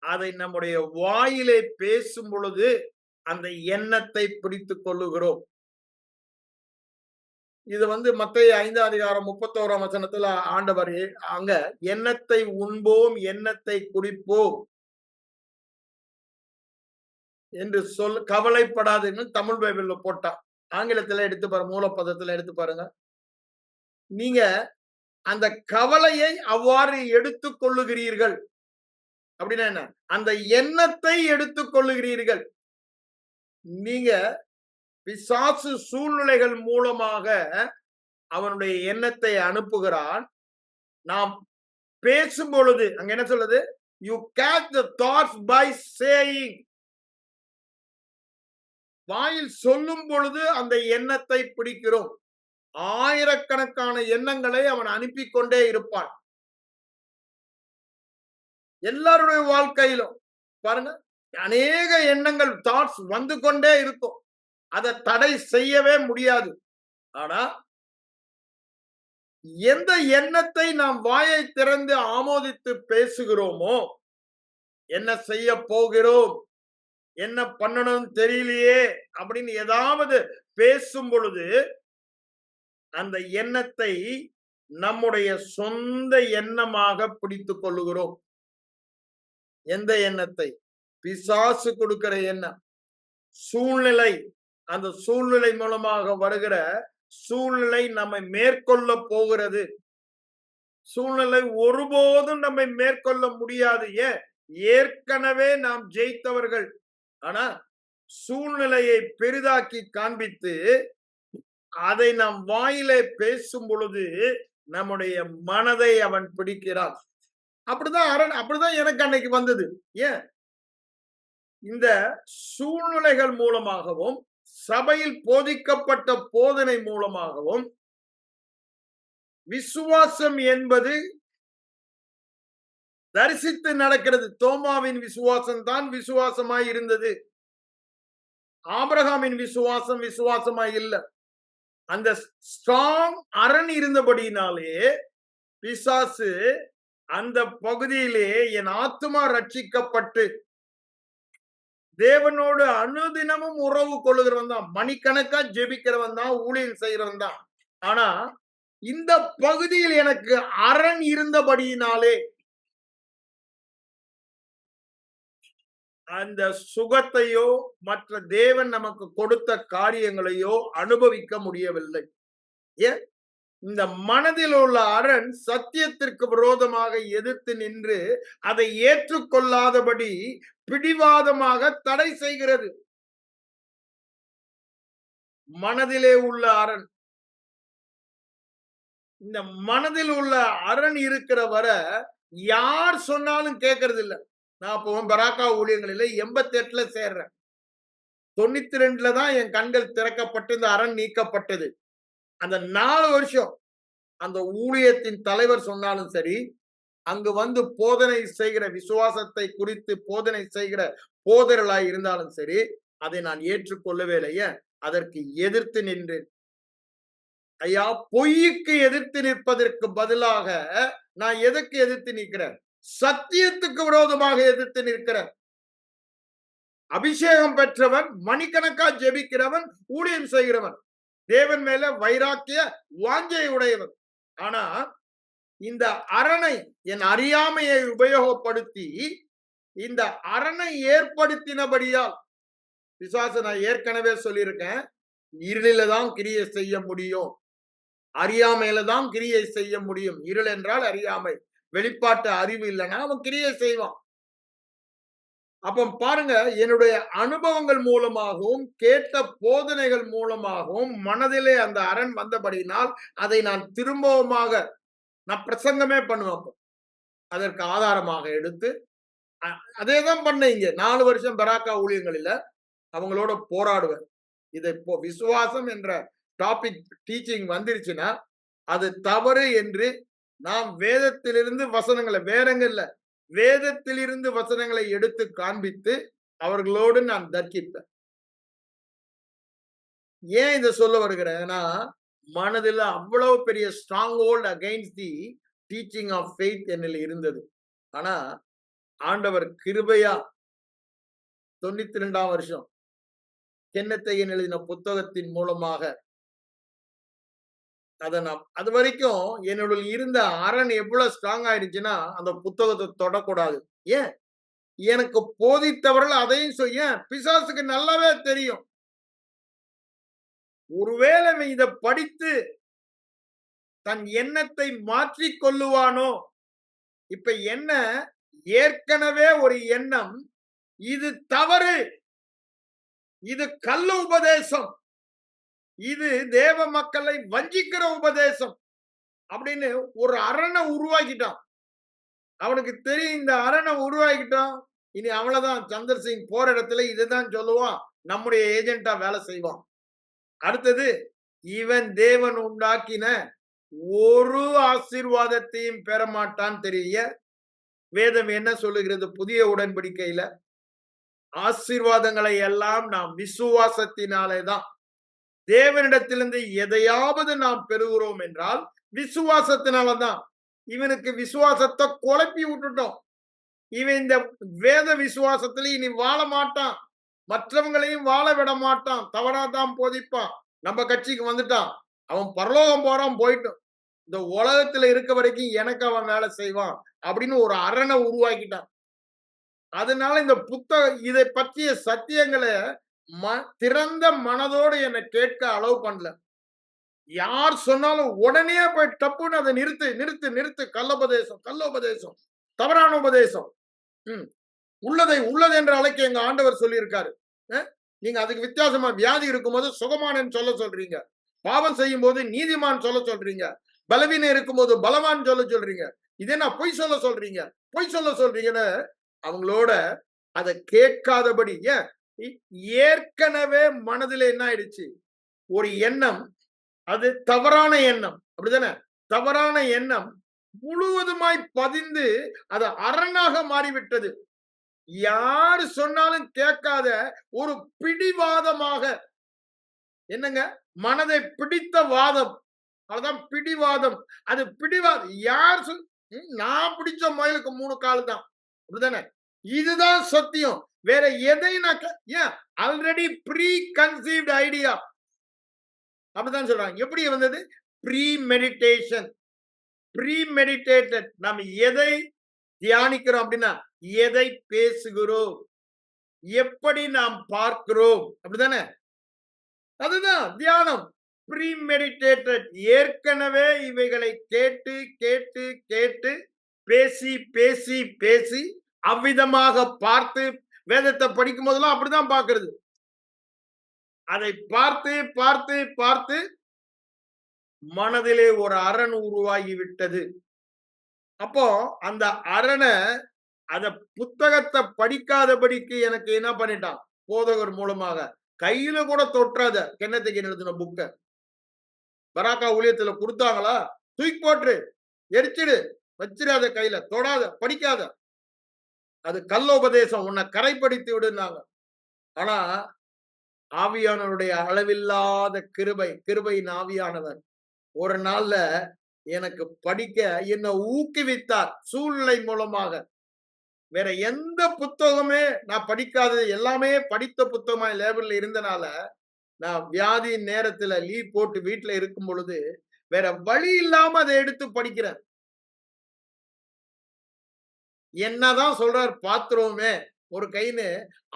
[SPEAKER 1] அதை நம்முடைய வாயிலே பேசும் பொழுது அந்த எண்ணத்தை பிடித்துக் கொள்ளுகிறோம். இது மத்தேயு 5ஆம் அதிகாரம் 31ஆம் வசனத்துல ஆண்டவர் அங்க எண்ணத்தை உண்போம், எண்ணத்தை குடிப்போம், என்று கவலைப்படாதீங்கன்னு தமிழ் பைபிள்ல போட்டா. ஆங்கிலத்துல எடுத்து பாருங்க, மூலப்பதத்துல எடுத்து பாருங்க. நீங்க அந்த கவலையை அவ்வாறு எடுத்துக் கொள்ளுகிறீர்கள் அப்படின்னா என்ன? அந்த எண்ணத்தை எடுத்துக் கொள்ளுகிறீர்கள். நீங்க பிசாசு சூழ்நிலைகள் மூலமாக அவனுடைய எண்ணத்தை அனுப்புகிறான். நாம் பேசும் பொழுது அங்க என்ன சொல்லுது? You catch the thoughts by saying. வாயில் சொல்லும் பொழுது அந்த எண்ணத்தை பிடிக்கிறோம். ஆயிரக்கணக்கான எண்ணங்களை அவன் அனுப்பி கொண்டே இருப்பான். எல்லாருடைய வாழ்க்கையிலும் பாருங்க, அநேக எண்ணங்கள் தாட்ஸ் வந்து கொண்டே இருக்கும். அதை தடை செய்யவே முடியாது. ஆனா எந்த எண்ணத்தை நாம் வாயை திறந்து ஆமோதித்து பேசுகிறோமோ, என்ன செய்ய போகிறோம், என்ன பண்ணணும் தெரியலையே அப்படின்னு ஏதாவது பேசும் பொழுது அந்த எண்ணத்தை நம்முடைய சொந்த எண்ணமாக பிடித்துக் கொள்ளுகிறோம். எந்த எண்ணத்தை? பிசாசு கொடுக்கிற எண்ணம். சூழ்நிலை, அந்த சூழ்நிலை மூலமாக வருகிற சூழ்நிலை நம்மை மேற்கொள்ள போகிறது. சூழ்நிலை ஒருபோதும் நம்மை மேற்கொள்ள முடியாது. ஏன்? ஏற்கனவே நாம் ஜெயித்தவர்கள். ஆனா சூழ்நிலையை பெரிதாக்கி காண்பித்து அதை நாம் வாயிலே பேசும் பொழுது நம்முடைய மனதை அவன் பிடிக்கிறான். அப்படிதான் எனக்கு அன்னைக்கு வந்தது. ஏன்? இந்த சூழ்நிலைகள் மூலமாகவும் சபையில் போதிக்கப்பட்ட போதனை மூலமாகவும் விசுவாசம் என்பது தரிசித்து நடக்கிறது. தோமாவின் விசுவாசம் தான் விசுவாசமாய் இருந்தது. ஆபிரகாமின் விசுவாசம் விசுவாசமாய் இல்ல. அந்த ஸ்ட்ராங் அரண் இருந்தபடியினாலே பிசாசு அந்த பகுதியிலே என் ஆத்துமா ரட்சிக்கப்பட்டு தேவனோடு அனுதினமும் உறவு கொள்ளுகிறவன் தான், மணிக்கணக்கா ஜெபிக்கிறவன் தான், ஊழியம் செய்கிறவன் தான். ஆனா இந்த பகுதியில் எனக்கு அரண் இருந்தபடியினாலே அந்த சுகத்தையோ மற்ற தேவன் நமக்கு கொடுத்த காரியங்களையோ அனுபவிக்க முடியவில்லை. ஏன்? இந்த மனதில் உள்ள அரண் சத்தியத்திற்கு விரோதமாக எதிர்த்து நின்று அதை ஏற்றுக்கொள்ளாதபடி பிடிவாதமாக தடை செய்கிறது. மனதிலே உள்ள அரண், இந்த மனதில் உள்ள அரண் இருக்கிற வர யார் சொன்னாலும் கேட்கறது இல்லை. நான் இப்போ பராக்கா ஊழியங்களில் 88ல சேர்றேன். 92ல தான் என் கண்கள் திறக்கப்பட்டு இந்த அரண் நீக்கப்பட்டது. அந்த 4 வருஷம் அந்த ஊழியத்தின் தலைவர் சொன்னாலும் சரி, அங்கு வந்து போதனை செய்கிற விசுவாசத்தை குறித்து போதனை செய்கிற போதர்களாய் இருந்தாலும் சரி, அதை நான் ஏற்றுக்கொள்ளவே இல்லையே. அதற்கு எதிர்த்து நின்றேன். ஐயா, பொய்யுக்கு எதிர்த்து நிற்பதற்கு பதிலாக நான் எதற்கு எதிர்த்து நிற்கிறேன்? சத்தியத்துக்கு விரோதமாக எதிர்த்து நிற்கிறேன். அபிஷேகம் பெற்றவன், மணிக்கணக்கா ஜெபிக்கிறவன், ஊழியம் செய்கிறவன், தேவன் மேல வைராக்கிய வாஞ்சை உடையவன். ஆனா இந்த அரணை, என் அறியாமையை உபயோகப்படுத்தி இந்த அரணை ஏற்படுத்தினபடியால் பிசாசு, நான் ஏற்கனவே சொல்லியிருக்கேன், இருளில தான் கிரியை செய்ய முடியும், அறியாமையில தான் கிரியை செய்ய முடியும். இருள் என்றால் அறியாமை, வெளிப்பாட்டு அறிவு இல்லைன்னா அவன் கிரியை செய்வான். அப்ப பாருங்க, என்னுடைய அனுபவங்கள் மூலமாகவும் கேட்ட போதனைகள் மூலமாகவும் மனதிலே அந்த அரண் வந்தபடியினால் அதை நான் திரும்பவுமாக நான் பிரசங்கமே பண்ணுவேன். அதற்கு ஆதாரமாக எடுத்து அதேதான் பண்ண. இங்க 4 வருஷம் பராக்கா ஊழியங்களில அவங்களோட போராடுவேன். இதை விசுவாசம் என்ற டாபிக் டீச்சிங் வந்துருச்சுன்னா அது தவறு என்று நாம் வேதத்திலிருந்து வசனங்களை, வேறங்கல்ல, வேதத்திலிருந்து வசனங்களை எடுத்து காண்பித்து அவர்களோடு நான் தர்க்கிப்பேன். ஏன் இதை சொல்ல வருகிறேன்னா, மனதில் அவ்வளவு பெரிய strong hold against the teaching of faith என்னில் இருந்தது. ஆனா ஆண்டவர் கிருபையா 92ஆம் வருஷம் கென்னத்தையன் எழுதின புத்தகத்தின் மூலமாக அது வரைக்கும் என்னுடைய இருந்த அரண் எவ்வளவு ஸ்ட்ராங் ஆயிடுச்சுன்னா அந்த புத்தகத்தை தொடக்கூடாது. ஏன்? எனக்கு போதித்தவர்கள் அதையும் செய்ய பிசாசுக்கு நல்லாவே தெரியும். ஒருவேளை இதை படித்து தன் எண்ணத்தை மாற்றிக் கொள்ளுவானோ? இப்ப என்ன, ஏற்கனவே ஒரு எண்ணம், இது தவறு, இது கள்ள உபதேசம், இது தேவ மக்களை வஞ்சிக்கிற உபதேசம் அப்படின்னு ஒரு அரணை உருவாக்கிட்டான். அவனுக்கு தெரியும், இந்த அரணை உருவாக்கிட்டான், இனி அவ்வளவுதான். சந்தர் சிங் போற இடத்துல இதுதான் சொல்லுவான், நம்முடைய ஏஜென்டா வேலை செய்வான். அடுத்தது, இவன் தேவன் உண்டாக்கின ஒரு ஆசீர்வாதத்தையும் பெற மாட்டான் தெரிய. வேதம் என்ன சொல்லுகிறது? புதிய உடன்படிக்கையில ஆசீர்வாதங்களை எல்லாம் நாம் விசுவாசத்தினாலே தான், தேவனிடத்திலிருந்து எதையாவது நாம் பெறுகிறோம் என்றால் விசுவாசத்தினாலதான். இவனுக்கு விசுவாசத்தை குழப்பி விட்டுட்டோம். இவன் இந்த வேத விசுவாசத்துல இனி வாழ மாட்டான், மற்றவங்களையும் வாழ விட மாட்டான், தவறாதான் போதிப்பான். நம்ம கட்சிக்கு வந்துட்டான், அவன் பரலோகம் போறான், போயிட்டோம், இந்த உலகத்துல இருக்க வரைக்கும் எனக்கு அவன் வேலை செய்வான் அப்படின்னு ஒரு அரணை உருவாக்கிட்டான். அதனால இந்த புத்தகம் இதை பற்றிய சத்தியங்களை திறந்த மனதோடு என்னை கேட்க அலோவ் பண்ணல. யார் சொன்னாலும் உடனே போய் டப்புன்னு அதை நிறுத்து நிறுத்து நிறுத்து. கள்ளோபதேசம், கள்ளோபதேசம், தவறான உபதேசம். உள்ளதை உள்ளது என்று அழைக்க எங்க ஆண்டவர் சொல்லியிருக்காரு. நீங்க அதுக்கு வித்தியாசமா வியாதி இருக்கும்போது சுகமானன்னு சொல்ல சொல்றீங்க, பாவம் செய்யும் போது நீதிமான் சொல்ல சொல்றீங்க, பலவீனம் இருக்கும்போது பலவான் சொல்ல சொல்றீங்க. இதே நான் பொய் சொல்ல சொல்றீங்க, பொய் சொல்ல சொல்றீங்கன்னு அவங்களோட அதை கேட்காதபடி. ஏன், ஏற்கனவே மனதில் என்ன ஆயிடுச்சு, ஒரு எண்ணம், அது தவறான எண்ணம், அப்படிதானே? தவறான எண்ணம் முழுவதுமாய் பதிந்து அது அரணாக மாறிவிட்டது. யாரு சொன்னாலும் கேட்காத ஒரு பிடிவாதமாக. என்னங்க, மனதை பிடித்த வாதம், அதுதான் பிடிவாதம். அது பிடிவாதம். யார் நான் பிடிச்ச முயலுக்கு 3 கால் தான், அப்படிதானே? இதுதான் சத்தியம். வேற எதை நான் ஏன், ஆல்ரெடி ப்ரீ கன்சீவ்ட் ஐடியா, அப்படிதான் சொல்றாங்க. எப்படி வந்தது? Premeditation, premeditated. நாம் எதை தியானிக்கிறோம் அப்படின்னா, எதை பேசுகிறோம், எப்படி நாம் பார்க்கிறோம், அப்படிதானே? அதுதான் தியானம். Premeditated. ஏற்கனவே இவைகளை கேட்டு கேட்டு கேட்டு பேசி பேசி பேசி அவ்விதமாக பார்த்து, வேதத்தை படிக்கும் போதெல்லாம் அப்படிதான் பார்க்கிறது. அதை பார்த்து பார்த்து பார்த்து மனதிலே ஒரு அரண் உருவாகி விட்டது. அப்போ அந்த அரணை, அந்த புத்தகத்தை படிக்காதபடிக்கு எனக்கு என்ன பண்ணிட்டான், போதகர் மூலமாக. கையில கூட தொற்றாத, கென்னத்துக்கு எழுதின புக்க பராக்கா ஊழியத்துல கொடுத்தாங்களா, தூக்கி போட்டு எரிச்சிடு, வச்சிடாத, கையில தொடாத, படிக்காத, அது கள்ளோபதேசம், உன்னை கரைப்படுத்தி விடுனாங்க. ஆனா ஆவியானவருடைய அளவில்லாத கிருபை, கிருபையின் ஆவியானவர் ஒரு நாள்ல எனக்கு படிக்க என்ன ஊக்குவித்தார், சூழ்நிலை மூலமாக. வேற எந்த புத்தகமே நான் படிக்காதது, எல்லாமே படித்த புத்தகமா லேபிள்ல இருந்தனால, நான் வியாதியின் நேரத்துல லீவ் போட்டு வீட்டுல இருக்கும் பொழுது வேற வழி இல்லாம அதை எடுத்து படிக்கிறேன். என்னதான் சொல்றார் பாத்துருவோமே ஒரு கைன்னு,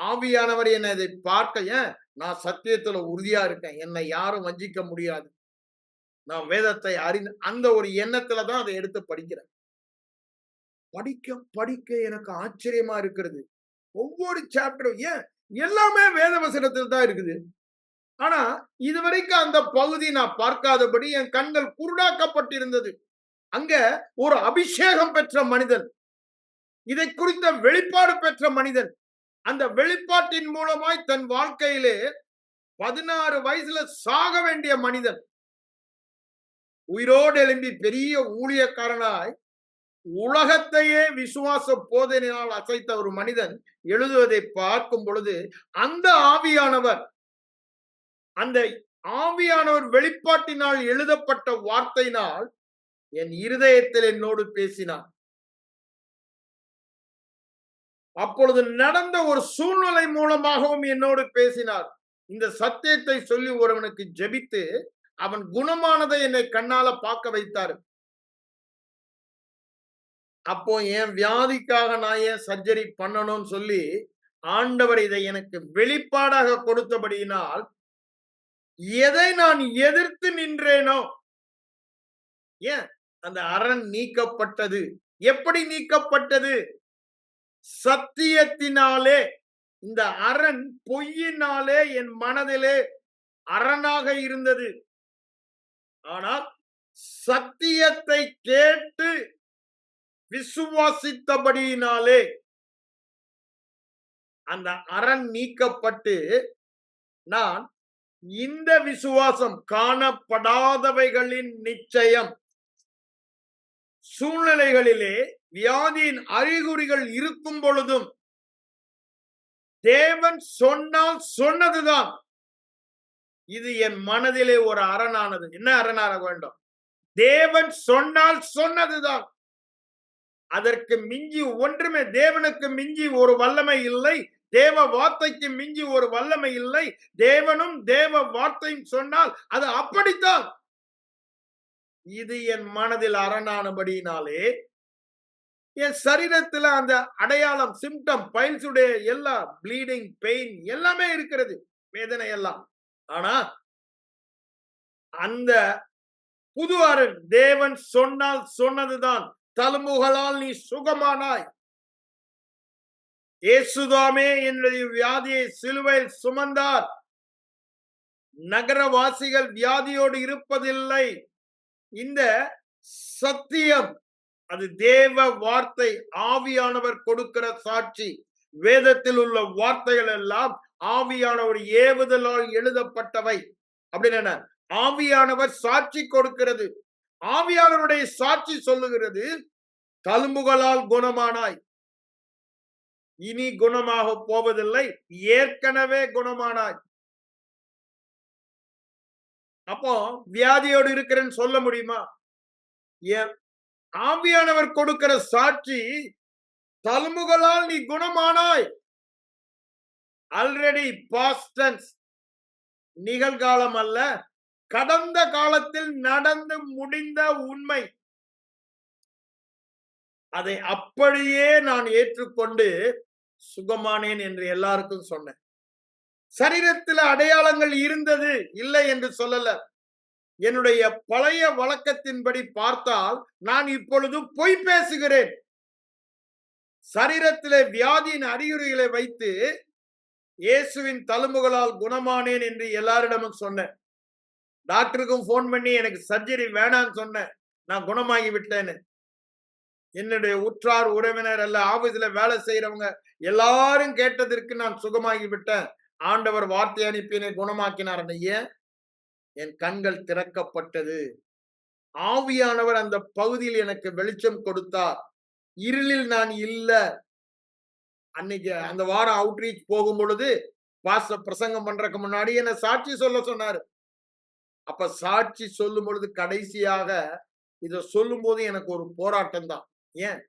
[SPEAKER 1] ஆவியானவர் என்னை இதை பார்க்க, ஏன், நான் சத்தியத்துல உறுதியா இருக்கேன், என்னை யாரும் வஞ்சிக்க முடியாது, நான் வேதத்தை அறிந்து, அந்த ஒரு எண்ணத்துலதான் அதை எடுத்து படிக்கிறேன். படிக்க படிக்க எனக்கு ஆச்சரியமா இருக்கிறது. ஒவ்வொரு சாப்டரும், ஏன், எல்லாமே வேத வசனத்தில் தான் இருக்குது. ஆனா இதுவரைக்கும் அந்த பகுதி நான் பார்க்காதபடி என் கண்கள் குருடாக்கப்பட்டிருந்தது. அங்க ஒரு அபிஷேகம் பெற்ற மனிதன், இதை குறித்த வெளிப்பாடு பெற்ற மனிதன், அந்த வெளிப்பாட்டின் மூலமாய் தன் வாழ்க்கையிலே 16 வயசுல சாக வேண்டிய மனிதன், உயிரோடு எழும்பி பெரிய ஊழியக்காரனாய் உலகத்தையே விசுவாச போதனையால் அசைத்த ஒரு மனிதன் எழுதுவதை பார்க்கும் பொழுது, அந்த ஆவியானவர், அந்த ஆவியானவர் வெளிப்பாட்டினால் எழுதப்பட்ட வார்த்தையினால் என் இருதயத்தில் என்னோடு பேசினார். அப்பொழுது நடந்த ஒரு சூழ்நிலை மூலமாகவும் என்னோடு பேசினார். இந்த சத்தியத்தை சொல்லி ஒருவனுக்கு ஜெபித்து அவன் குணமானதை என்னை கண்ணால பார்க்க வைத்தார். அப்போ என் வியாதிக்காக நான் ஏன் சர்ஜரி பண்ணணும்னு சொல்லி ஆண்டவர் இதை எனக்கு வெளிப்பாடாக கொடுத்தபடியினால் எதை நான் எதிர்த்து நின்றேனோ, ஏன் அந்த அரண் நீக்கப்பட்டது. எப்படி நீக்கப்பட்டது? சத்தியத்தினாலே. இந்த அரண் பொய்யினாலே என் மனதிலே அரணாக இருந்தது. ஆனால் சத்தியத்தை கேட்டு விசுவாசித்தபடியினாலே அந்த அரண் நீக்கப்பட்டு நான் இந்த விசுவாசம் காணப்படாதவைகளின் நிச்சயம். சூழ்நிலைகளிலே வியாதியின் அறிகுறிகள் இருக்கும் பொழுதும் தேவன் சொன்னால் சொன்னதுதான். இது என் மனதிலே ஒரு அரணானது. என்ன அரணாக வேண்டும்? தேவன் சொன்னால் சொன்னதுதான். அதற்கு மிஞ்சி ஒன்றுமே, தேவனுக்கு மிஞ்சி ஒரு வல்லமை இல்லை. தேவ வார்த்தைக்கு மிஞ்சி ஒரு வல்லமை இல்லை. தேவனும் தேவ வார்த்தையும் சொன்னால் அது அப்படித்தான். இது என் மனதில் அரணானபடியினாலே என் சரீரத்துல அந்த அடையாளம், சிம்டம், பைல்ஸுடைய எல்லா ப்ளீடிங், பெயின் எல்லாமே இருக்கிறது, வேதனை எல்லாம். ஆனா அந்த புது அரண் தேவன் சொன்னால் சொன்னதுதான். தழும்புகளால் நீ சுகமானாய். இயேசுதாமே என்னுடைய வியாதியை சிலுவையில் சுமந்தார். நகரவாசிகள் வியாதியோடு இருப்பதில்லை. இந்த சத்தியம், அது தேவ வார்த்தை, ஆவியானவர் கொடுக்கிற சாட்சி. வேதத்தில் உள்ள வார்த்தைகள் எல்லாம் ஆவியானவர் ஏவுதலால் எழுதப்பட்டவை. அப்படின்னு என்ன? ஆவியானவர் சாட்சி கொடுக்கிறது. ஆவியானவருடைய சாட்சி சொல்லுகிறது, தழும்புகளால் குணமானாய். இனி குணமாக போவதில்லை, ஏற்கனவே குணமானாய். அப்போ வியாதியோடு இருக்கிறேன்னு சொல்ல முடியுமா? ஆவியானவர் கொடுக்கிற சாட்சி, தழும்புகளால் நீ குணமானாய். ஆல்ரெடி பாஸ்ட் டென்ஸ், நிகழ்காலம் அல்ல, கடந்த காலத்தில் நடந்து முடிந்த உண்மை. அதை அப்படியே நான் ஏற்றுக்கொண்டு சுகமானேன் என்று எல்லாருக்கும் சொன்னேன். சரீரத்தில் அடையாளங்கள் இருந்தது, இல்லை என்று சொல்லல. என்னுடைய பழைய வழக்கத்தின்படி பார்த்தால் நான் இப்பொழுது பொய் பேசுகிறேன். சரீரத்திலே வியாதியின் அறிகுறிகளை வைத்து இயேசுவின் தழும்புகளால் குணமானேன் என்று எல்லாரிடமும் சொன்னேன். டாக்டருக்கும் போன் பண்ணி எனக்கு சர்ஜரி வேணான்னு சொன்னேன், நான் குணமாகி விட்டேன்னு. என்னுடைய உற்றார் உறவினர் அல்ல, ஆபீஸ்ல வேலை செய்யறவங்க எல்லாரும் கேட்டதற்கு நான் சுகமாகி விட்டேன், ஆண்டவர் வார்த்தை அனுப்பி என்னை குணமாக்கினார். ஏன்? என் கண்கள் திறக்கப்பட்டது. ஆவியானவர் அந்த பகுதியில் எனக்கு வெளிச்சம் கொடுத்தார். இருளில் நான் இல்ல. அன்னைக்கு அந்த வாரம் அவுட்ரீச் போகும் பொழுது பாஸ்டர் பிரசங்கம் பண்றதுக்கு முன்னாடி என்ன சாட்சி சொல்ல சொன்னாரு. அப்ப சாட்சி சொல்லும் பொழுது கடைசியாக இத சொல்லும் போது எனக்கு ஒரு போராட்டம் தான். ஏன்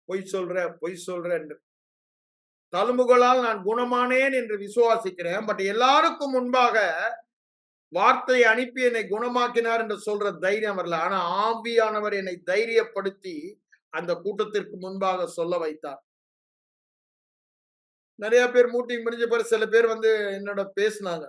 [SPEAKER 1] பொய் சொல்ற என்று. தழும்புகளால் நான் குணமானேன் என்று விசுவாசிக்கிறேன். பட் எல்லாருக்கும் முன்பாக வார்த்தையை அனுப்பி என்னை குணமாக்கினார் என்று சொல்ற தைரியம் வரல. ஆனா ஆவியானவர் என்னை தைரியப்படுத்தி அந்த கூட்டத்திற்கு முன்பாக சொல்ல வைத்தார். நிறைய பேர் மீட்டிங் முடிஞ்ச பிறகு சில பேர் வந்து என்னோட பேசினாங்க.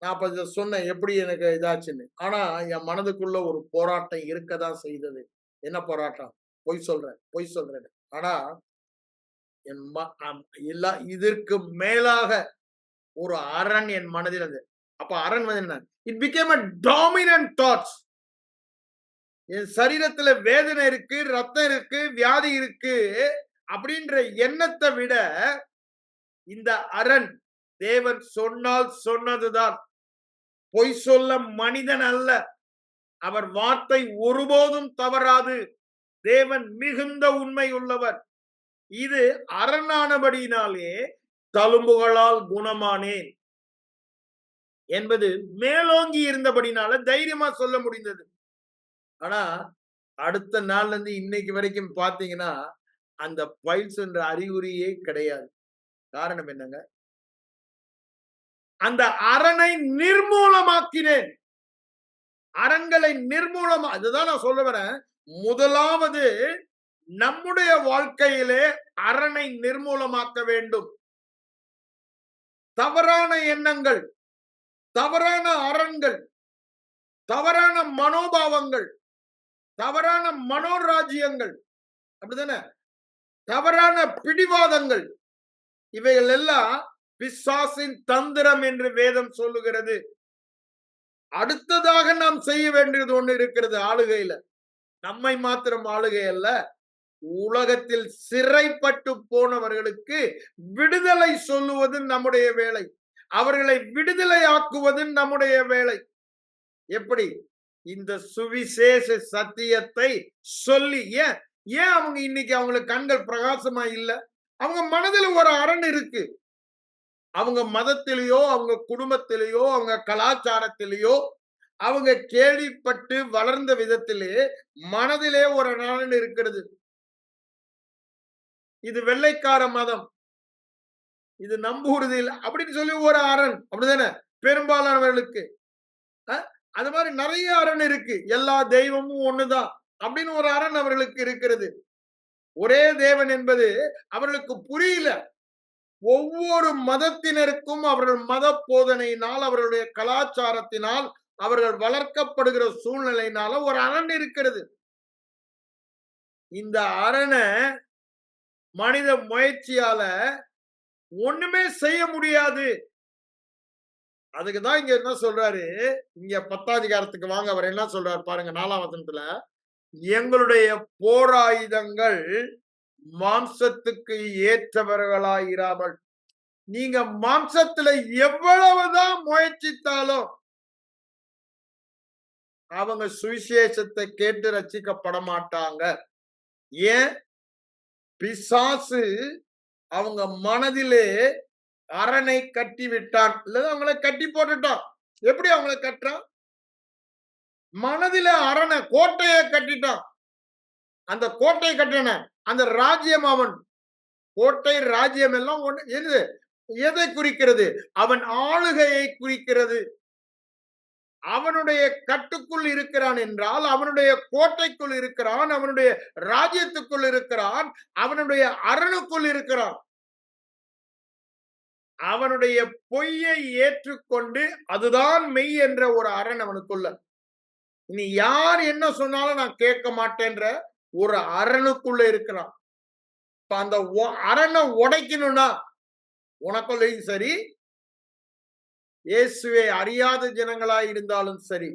[SPEAKER 1] நான் அப்ப சொன்னேன் எப்படி எனக்கு இதாச்சுன்னு. ஆனா என் மனதுக்குள்ள ஒரு போராட்டம் இருக்கதான் செய்தது. என்ன போராட்டம்? பொய் சொல்றேன். ஆனா இதற்கு மேலாக ஒரு அரண் என் மனதில் இருந்தது. அப்ப அரண் வந்து என்ன? It became a dominant thoughts. என் சரீரத்துல வேதனை இருக்கு, ரத்தம் இருக்கு, வியாதி இருக்கு அப்படின்ற எண்ணத்தை விட இந்த அரண் தேவன் சொன்னால் சொன்னதுதான். பொய் சொல்ல மனிதன் அல்ல. அவர் வார்த்தை ஒருபோதும் தவறாது. தேவன் மிகுந்த உண்மை உள்ளவர். இது அரணானபடியினாலே தழும்புகளால் குணமானேன் என்பது மேலோங்கி இருந்தபடினால தைரியமா சொல்ல முடிந்தது. ஆனா அடுத்த நாள்ல இருந்து இன்னைக்கு வரைக்கும் பாத்தீங்கன்னா அந்த பைல்ஸ் என்ற அறிகுறியே கிடையாது. காரணம் என்னங்க? அந்த அரணை நிர்மூலமாக்கினேன். அரண்களை நிர்மூலமா, அதுதான் நான் சொல்ல வரேன். முதலாவது நம்முடைய வாழ்க்கையிலே அரணை நிர்மூலமாக்க வேண்டும். தவறான எண்ணங்கள், தவறான அரண்கள், தவறான மனோபாவங்கள், தவறான மனோராஜ்யங்கள், அப்படிதானே, தவறான பிடிவாதங்கள், இவைகள் எல்லாம் பிசாசின் தந்திரம் என்று வேதம் சொல்லுகிறது. அடுத்ததாக நாம் செய்ய வேண்டியது ஒண்ணு இருக்கிறது. ஆளுகையில நம்மை மாத்திரம் ஆளுகை அல்ல, உலகத்தில் சிறைப்பட்டு போனவர்களுக்கு விடுதலை சொல்லுவது நம்முடைய வேலை. அவர்களை விடுதலை ஆக்குவது நம்முடைய வேலை. எப்படி? இந்த சுவிசேஷ சத்தியத்தை சொல்லி. ஏன் ஏன் அவங்க இன்னைக்கு அவங்களுக்கு கண்கள் பிரகாசமா இல்ல? அவங்க மனதில் ஒரு அரண் இருக்கு. அவங்க மதத்திலேயோ, அவங்க குடும்பத்திலேயோ, அவங்க கலாச்சாரத்திலேயோ, அவங்க கேள்விப்பட்டு வளர்ந்த விதத்திலே மனதிலே ஒரு அரண் இருக்கிறது. இது வெள்ளைக்கார மதம், இது நம்புறது இல்லை அப்படின்னு சொல்லி ஒரு அரண், அப்படிதானே பெரும்பாலானவர்களுக்கு. அது மாதிரி நிறைய அரண் இருக்கு. எல்லா தெய்வமும் ஒண்ணுதான் அப்படின்னு ஒரு அரண் அவர்களுக்கு இருக்கிறது. ஒரே தேவன் என்பது அவர்களுக்கு புரியல. ஒவ்வொரு மதத்தினருக்கும் அவர்கள் மத போதனையினால், அவர்களுடைய கலாச்சாரத்தினால், அவர்கள் வளர்க்கப்படுகிற சூழ்நிலையினால ஒரு அரண் இருக்கிறது. இந்த அரணை மனித முயற்சியால ஒண்ணுமே செய்ய முடியாது. அதுக்குதான் இங்க என்ன சொல்றாரு, இங்க 10ஆம் அதிகாரத்துக்கு வாங்க. அவர் என்ன சொல்றாரு பாருங்க, 4ஆம் வசனத்துல, எங்களுடைய போராயுதங்கள் மாம்சத்துக்கு ஏற்றவர்களாயிராமல். நீங்க மாம்சத்துல எவ்வளவுதான் முயற்சித்தாலும் அவங்க சுவிசேஷத்தை கேட்டு ரட்சிக்கப்பட மாட்டாங்க. ஏன்? பிசாசு அவங்க மனதிலே அரணை கட்டி விட்டான், இல்ல அவங்களை கட்டி போட்டுட்டான். எப்படி அவங்களை கட்டுறான்? மனதில அரணை, கோட்டையை கட்டிட்டான். அந்த கோட்டை கட்டண அந்த ராஜ்யம், அவன் கோட்டை ராஜ்யம் எல்லாம் ஒண்ணு. எதை குறிக்கிறது? அவன் ஆளுகையை குறிக்கிறது. அவனுடைய கட்டுக்குள் இருக்கிறான் என்றால், அவனுடைய கோட்டைக்குள் இருக்கிறான், அவனுடைய ராஜ்யத்துக்குள் இருக்கிறான், அவனுடைய அரணுக்குள் இருக்கிறான். அவனுடைய பொய்யை ஏற்றுக்கொண்டு அதுதான் மெய் என்ற ஒரு அரண் அவனுக்குள்ள. நீ யார் என்ன சொன்னாலும் நான் கேட்க மாட்டேன்ற ஒரு அரணுக்குள்ள இருக்கிறான். அந்த அரணை உடைக்கணும்னா உனக்குள்ளேயும் சரி, இயேசுவை அறியாத ஜனங்களாய் இருந்தாலும் சரி,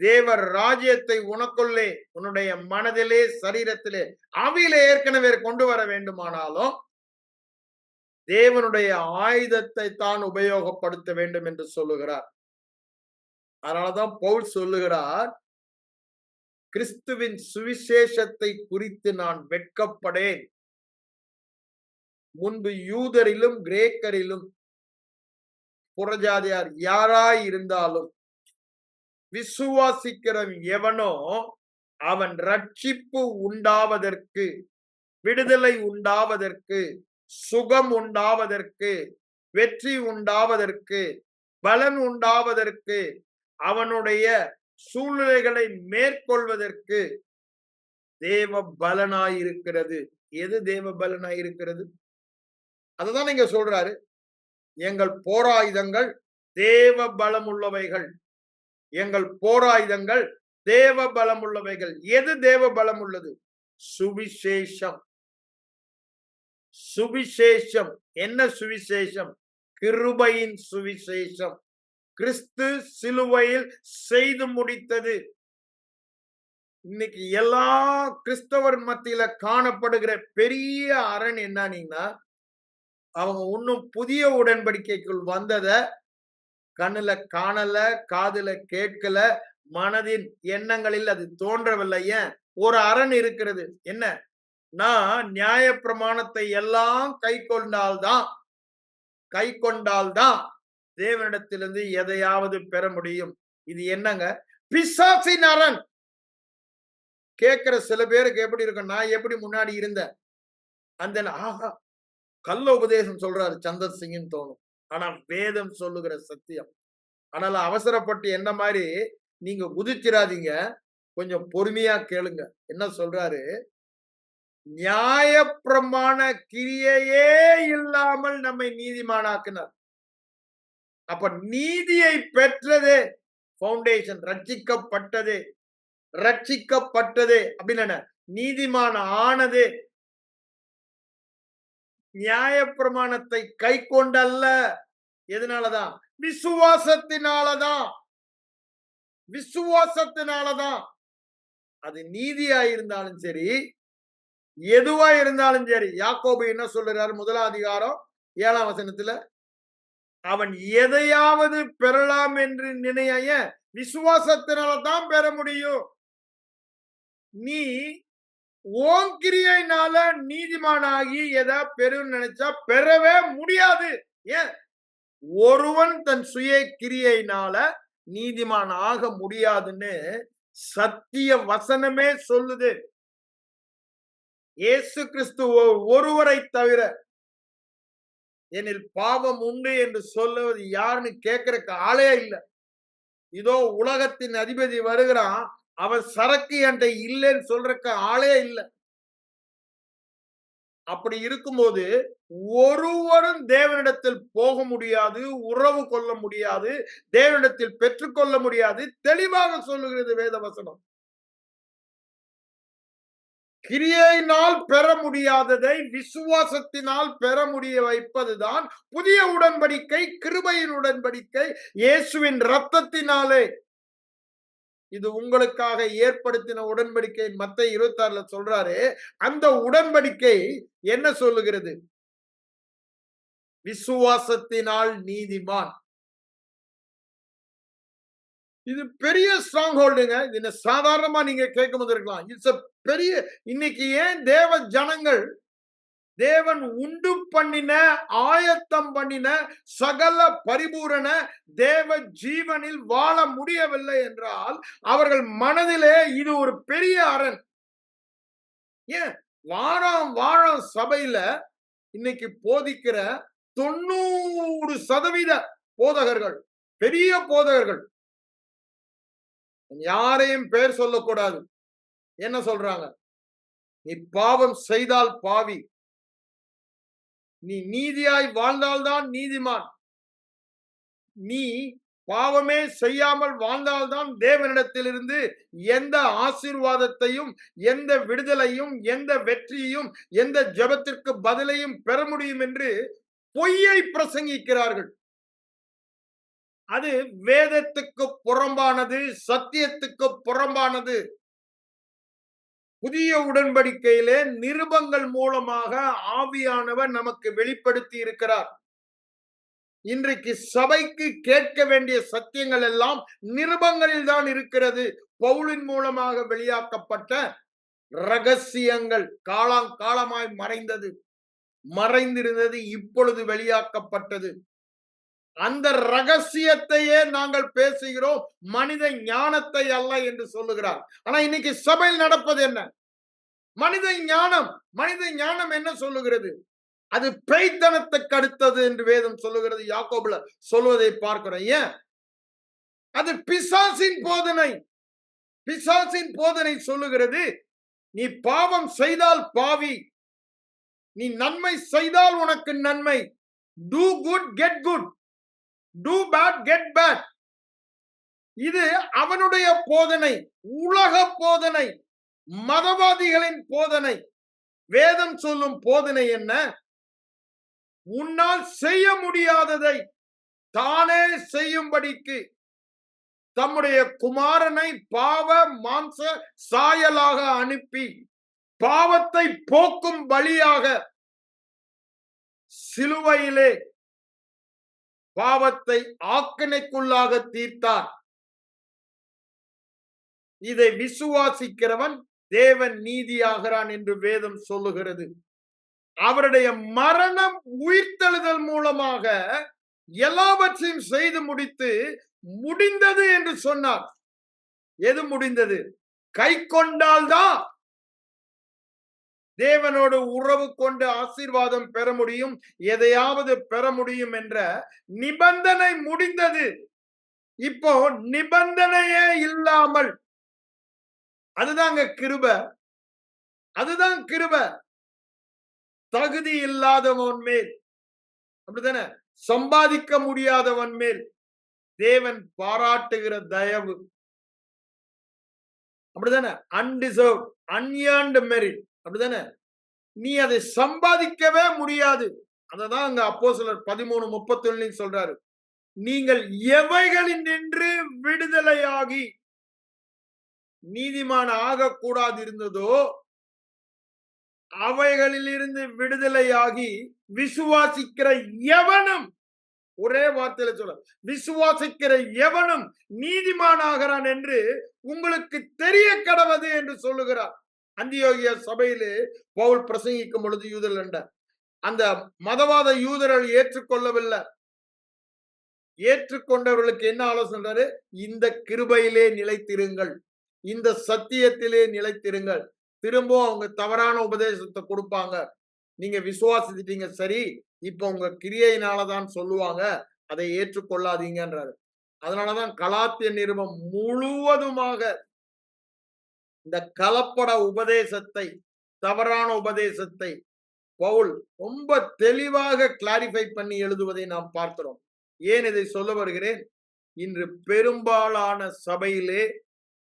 [SPEAKER 1] தேவர் ராஜ்யத்தை உனக்குள்ளே, உன்னுடைய மனதிலே, சரீரத்திலே, ஆவியிலே ஏற்கனவே கொண்டு வர வேண்டுமானாலும் தேவனுடைய ஆயுதத்தை தான் உபயோகப்படுத்த வேண்டும் என்று சொல்லுகிறார். அதனாலதான் பவுல் சொல்லுகிறார், கிறிஸ்துவின் சுவிசேஷத்தை குறித்து நான் வெட்கப்படேன். முன்பு யூதரிலும் கிரேக்கரிலும் புறஜாதியார் யாராய் இருந்தாலும் விசுவாசிக்கிறவன் எவனோ அவன் ரட்சிப்பு உண்டாவதற்கு, விடுதலை உண்டாவதற்கு, சுகம் உண்டாவதற்கு, வெற்றி உண்டாவதற்கு, பலன் உண்டாவதற்கு, அவனுடைய சூழ்நிலைகளை மேற்கொள்வதற்கு தேவ பலனாயிருக்கிறது. எது தேவ பலனாயிருக்கிறது? அதுதான் நீங்க சொல்றாரு, எங்கள் போராயுதங்கள் தேவ பலம் உள்ளவைகள். எங்கள் போராயுதங்கள் தேவ பலம் உள்ளவைகள். எது தேவ பலம் உள்ளது? சுவிசேஷம். சுவிசேஷம் என்ன சுவிசேஷம்? கிருபையின் சுவிசேஷம். கிறிஸ்து சிலுவையில் செய்து முடித்தது. இன்னைக்கு எல்லா கிறிஸ்தவர் மத்தியில காணப்படுகிற பெரிய அரண் என்னன்னா, அவங்க இன்னும் புதிய உடன்படிக்கைக்குள் வந்தத கண்ணுல காணல, காதுல கேட்கல, மனதின் எண்ணங்களில் அது தோன்றவில்லை. ஏன்? ஒரு அரண் இருக்கிறது. என்ன? நான் நியாய பிரமாணத்தை எல்லாம் கை கொண்டால்தான் தேவனிடத்திலிருந்து எதையாவது பெற முடியும். இது என்னங்க? பிசாசின் அரண். கேட்கிற சில பேருக்கு எப்படி இருக்கும், நான் எப்படி முன்னாடி இருந்தேன், அந்த ஆஹா கள்ள உபதேசம் சொல்றாரு சந்தர் சிங்னு தோணும். ஆனா வேதம் சொல்லுகிற சத்தியம். ஆனால அவசரப்பட்டு என்ன மாதிரி நீங்க குதிச்சிடாதீங்க, கொஞ்சம் பொறுமையா கேளுங்க. என்ன சொல்றாரு? நியாயப்பிரமாண கிரியையே இல்லாமல் நம்மை நீதிமானாக்கினார். அப்ப நீதியை பெற்றதே பவுண்டேஷன், ரட்சிக்கப்பட்டதே ரட்சிக்கப்பட்டதே அப்படின்னு என்ன? நீதிமான் ஆனதே நியாயப்பிரமாணத்தை கை கொண்டல்ல. எதனாலதான்? விசுவாசத்தினாலதான். விசுவாசத்தினாலதான். அது நீதியா இருந்தாலும் சரி, எதுவா இருந்தாலும் சரி. யாக்கோபு என்ன சொல்றாரு? 1 அதிகாரம் 7 வசனத்துல, அவன் எதையாவது பெறலாம் என்று நினைய விசுவாசத்தினால்தான் பெற முடியும். நீ உன் கிரியையினால நீதிமானாகி எதா பெறுன்னு நினைச்சா பெறவே முடியாது. ஏன்? ஒருவன் தன் சுய கிரியையினால நீதிமான் ஆக முடியாதுன்னு சத்திய வசனமே சொல்லுது. இயேசு கிறிஸ்து ஒருவரை தவிர என்னில் பாவம் உண்டு என்று சொல்லுவது யாருன்னு கேட்கறக்கு ஆளே இல்லை. இதோ உலகத்தின் அதிபதி வருகிறான், அவன் சரக்கு என்கிட்ட இல்லைன்னு சொல்றக்கு ஆளே இல்லை. அப்படி இருக்கும்போது ஒருவரும் தேவனிடத்தில் போக முடியாது, உறவு கொள்ள முடியாது, தேவனிடத்தில் பெற்றுக்கொள்ள முடியாது. தெளிவாக சொல்லுகிறது வேத வசனம். கிரியையினால் பெற முடியாததை விசுவாசத்தினால் பெற முடிய வைப்பதுதான் புதிய உடன்படிக்கை, கிருபையின் உடன்படிக்கை, இயேசுவின் ரத்தத்தினாலே. இது உங்களுக்காக ஏற்படுத்தின உடன்படிக்கை மத்தேயு 26ல சொல்றாரு. அந்த உடன்படிக்கை என்ன சொல்லுகிறது? விசுவாசத்தினால் நீதிமான். இது பெரிய ஸ்ட்ராங் ஹோல்டுங்க. இது சாதாரணமா நீங்க கேட்கும்போது இருக்கலாம். இட்ஸ் பெரிய. இன்னைக்கு ஏன் தேவ ஜனங்கள் தேவன் உண்டு பண்ணின, ஆயத்தம் பண்ணின சகல பரிபூரண தேவ ஜீவனில் வாழ முடியவில்லை என்றால் அவர்கள் மனதிலே இது ஒரு பெரிய அரண். ஏன்? வாரம் சபையில இன்னைக்கு போதிக்கிற 90% போதகர்கள், பெரிய போதகர்கள், யாரையும் பேர் சொல்லக்கூடாது, என்ன சொல்றாங்க? நீ பாவம் செய்தால் பாவி, நீ நீதியாய் வாழ்ந்தால்தான் நீதிமான், நீ பாவமே செய்யாமல் வாழ்ந்தால்தான் தேவனிடத்திலிருந்து எந்த ஆசீர்வாதத்தையும், எந்த விடுதலையும், எந்த வெற்றியையும், எந்த ஜெபத்திற்கு பதிலையும் பெற முடியும் என்று பொய்யை பிரசங்கிக்கிறார்கள். அது வேதத்துக்கு புறம்பானது, சத்தியத்துக்கு புறம்பானது. புதிய உடன்படிக்கையிலே நிருபங்கள் மூலமாக ஆவியானவர் நமக்கு வெளிப்படுத்தி இருக்கிறார். இன்றைக்கு சபைக்கு கேட்க வேண்டிய சத்தியங்கள் எல்லாம் நிருபங்களில் தான் இருக்கிறது. பவுலின் மூலமாக வெளியாக்கப்பட்ட ரகசியங்கள் காலமாய் மறைந்திருந்தது, இப்பொழுது வெளியாக்கப்பட்டது. அந்த ரகசியத்தையே நாங்கள் பேசுகிறோம், மனித ஞானத்தை அல்ல என்று சொல்லுகிறார். ஆனா இன்னைக்கு சபையில் நடப்பது என்ன? மனித ஞானம். மனித ஞானம் என்ன சொல்லுகிறது? அது பேய்த்தனத்துக்கு அடுத்தது என்று வேதம் சொல்லுகிறது. யாக்கோபுல சொல்வதை பார்க்கிறோம். ஏன்? அது பிசாசின் போதனை. பிசாசின் போதனை சொல்லுகிறது, நீ பாவம் செய்தால் பாவி, நீ நன்மை செய்தால் உனக்கு நன்மை. Do good get good, do bad get bad. இது அவனுடைய போதனை, உலக போதனை, மதவாதிகளின் போதனை. வேதம் சொல்லும் போதனை என்ன? உன்னால் செய்ய முடியாததை தானே செய்யும்படிக்கு தம்முடைய குமாரனை பாவ மாம்ச சாயலாக அனுப்பி பாவத்தை போக்கும் பலியாக சிலுவையிலே பாவத்தை ஆக்கினைக்குள்ளாக தீர்த்தார். இதை விசுவாசிக்கிறவன் தேவன் நீதியாகிறான் என்று வேதம் சொல்லுகிறது. அவருடைய மரணம் உயிர்த்தெழுதல் மூலமாக எல்லாவற்றையும் செய்து முடித்து முடிந்தது என்று சொன்னார். எது முடிந்தது? கை கொண்டால்தான் தேவனோடு உறவு கொண்டு ஆசீர்வாதம் பெற முடியும், எதையாவது பெற முடியும் என்ற நிபந்தனை முடிந்தது. இப்போ நிபந்தனையே இல்லாமல், அதுதாங்க கிருபை. அதுதான் கிருபை. தகுதி இல்லாதவன் மேல், அப்படித்தானே, சம்பாதிக்க முடியாதவன் மேல் தேவன் பாராட்டுகிற தயவு, அப்படித்தானே, அன்டிசர்வ், அன்ஏர்ன்டு மெரிட், அப்படித்தானே, நீ அதை சம்பாதிக்கவே முடியாது. அததான் அங்க அப்போஸ்தலர் 13:31 சொல்றாரு. நீங்கள் எவைகளில் நின்று விடுதலையாகி நீதிமான் ஆகக்கூடாது இருந்ததோ அவைகளில் இருந்து விடுதலையாகி விசுவாசிக்கிற எவனும், ஒரே வார்த்தையில சொல்ல, விசுவாசிக்கிற எவனும் நீதிமானாகிறான் என்று உங்களுக்கு தெரிய கடவது என்று சொல்லுகிறார். அந்தியோகிய சபையிலே பவுல் பிரசங்கிக்கும் பொழுது யூதர்கள் என்ற அந்த மதவாத யூதர்கள் ஏற்றுக்கொள்ளவில்லை. ஏற்றுக்கொண்டவர்களுக்கு என்ன ஆலோசனை? இந்த கிருபையிலே நிலைத்திருங்கள், இந்த சத்தியத்திலே நிலைத்திருங்கள். திரும்பவும் அவங்க தவறான உபதேசத்தை கொடுப்பாங்க. நீங்க விசுவாசிட்டீங்க சரி, இப்ப உங்க கிரியையினாலதான் சொல்லுவாங்க, அதை ஏற்றுக்கொள்ளாதீங்கன்றாரு. அதனாலதான் கலாத்திய நிருபம் முழுவதுமாக இந்த கலப்பட உபதேசத்தை, தவறான உபதேசத்தை பவுல் ரொம்ப தெளிவாக கிளாரிஃபை பண்ணி எழுதுவதை நாம் பார்க்கிறோம். ஏன் இதை சொல்ல வருகிறேன்? இன்று பெரும்பாலான சபையிலே,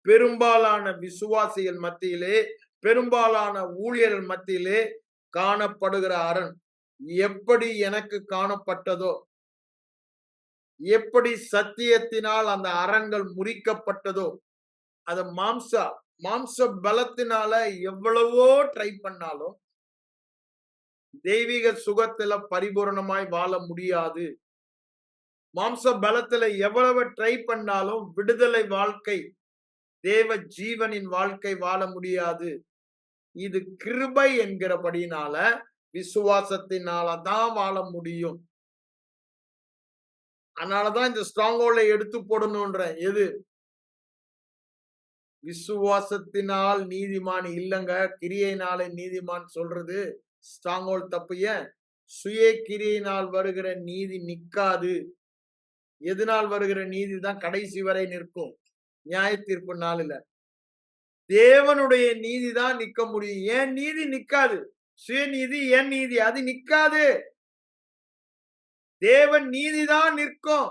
[SPEAKER 1] பெரும்பாலான விசுவாசிகள் மத்தியிலே, பெரும்பாலான ஊழியர்கள் மத்தியிலே காணப்படுகிற அரண் எப்படி எனக்கு காணப்பட்டதோ, எப்படி சத்தியத்தினால் அந்த அரண்கள் முறிக்கப்பட்டதோ, அது மாம்ச பலத்தினால எவ்வளவோ ட்ரை பண்ணாலும் தெய்வீக சுகத்துல பரிபூரணமாய் வாழ முடியாது. மாம்ச பலத்துல எவ்வளவு ட்ரை பண்ணாலும் விடுதலை வாழ்க்கை, தேவ ஜீவனின் வாழ்க்கை வாழ முடியாது. இது கிருபை என்கிறபடினால விசுவாசத்தினாலதான் வாழ முடியும். அதனாலதான் இந்த ஸ்ட்ராங் ஹோல்டை எடுத்து போடணும்ன்ற. எது? விசுவாசத்தினால் நீதிமான் இல்லங்க, கிரியையினாலே நீதிமான் சொல்றது ஸ்ட்ராங் ஹோல்ட் தப்பு. ஏன்? சுய கிரியினால் வருகிற நீதி நிக்காது. எதனால் வருகிற நீதி தான் கடைசி வரை நிற்கும். நியாய தீர்ப்பு நாளில தேவனுடைய நீதி தான் நிக்க முடியும். ஏன் நீதி நிக்காது? சுயநீதி, என் நீதி அது நிக்காது. தேவன் நீதிதான் நிற்கும்.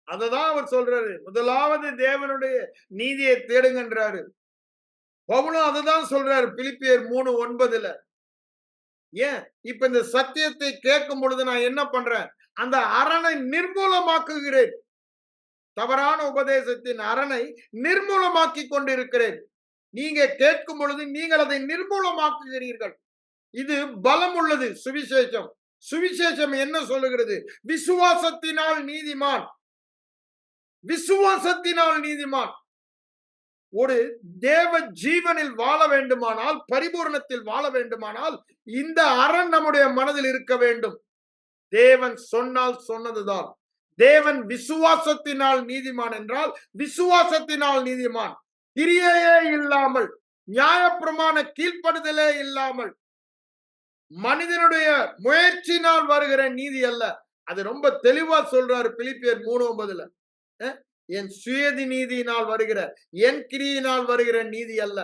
[SPEAKER 1] அததான் அவர் சொல்றாரு. முதலாவது தேவனுடைய நீதியை தேடுங்கன்றாரு. பவுலும் அததான் சொல்றாரு பிலிப்பியர் 3:9. ஏன்? இப்ப இந்த சத்தியத்தை கேட்கும் பொழுது நான் என்ன பண்றேன்? அந்த அரணை நிர்மூலமாக்குகிறேன். தவறான உபதேசத்தின் அரணை நிர்மூலமாக்கி கொண்டிருக்கிறேன். நீங்க கேட்கும் பொழுது நீங்கள் அதை நிர்மூலமாக்குகிறீர்கள். இது பலம் உள்ளது. சுவிசேஷம், சுவிசேஷம் என்ன சொல்லுகிறது? விசுவாசத்தினால் நீதிமான், விசுவாசத்தினால் நீதிமான். ஒரு தேவ ஜீவனில் வாழ வேண்டுமானால், பரிபூர்ணத்தில் வாழ வேண்டுமானால் இந்த அரண் நம்முடைய மனதில் இருக்க வேண்டும். தேவன் சொன்னால் சொன்னதுதான். தேவன் விசுவாசத்தினால் நீதிமான் என்றால் விசுவாசத்தினால் நீதிமான். கிரியையே இல்லாமல், நியாயப்பிரமாண கீழ்ப்படுதலே இல்லாமல், மனிதனுடைய முயற்சியினால் வருகிற நீதி அல்ல. அது ரொம்ப தெளிவா சொல்றாரு பிலிப்பியர் 3:9. என் சுயதி நீதியினால் வருகிற, என் கிரியினால் வருகிற நீதி அல்ல.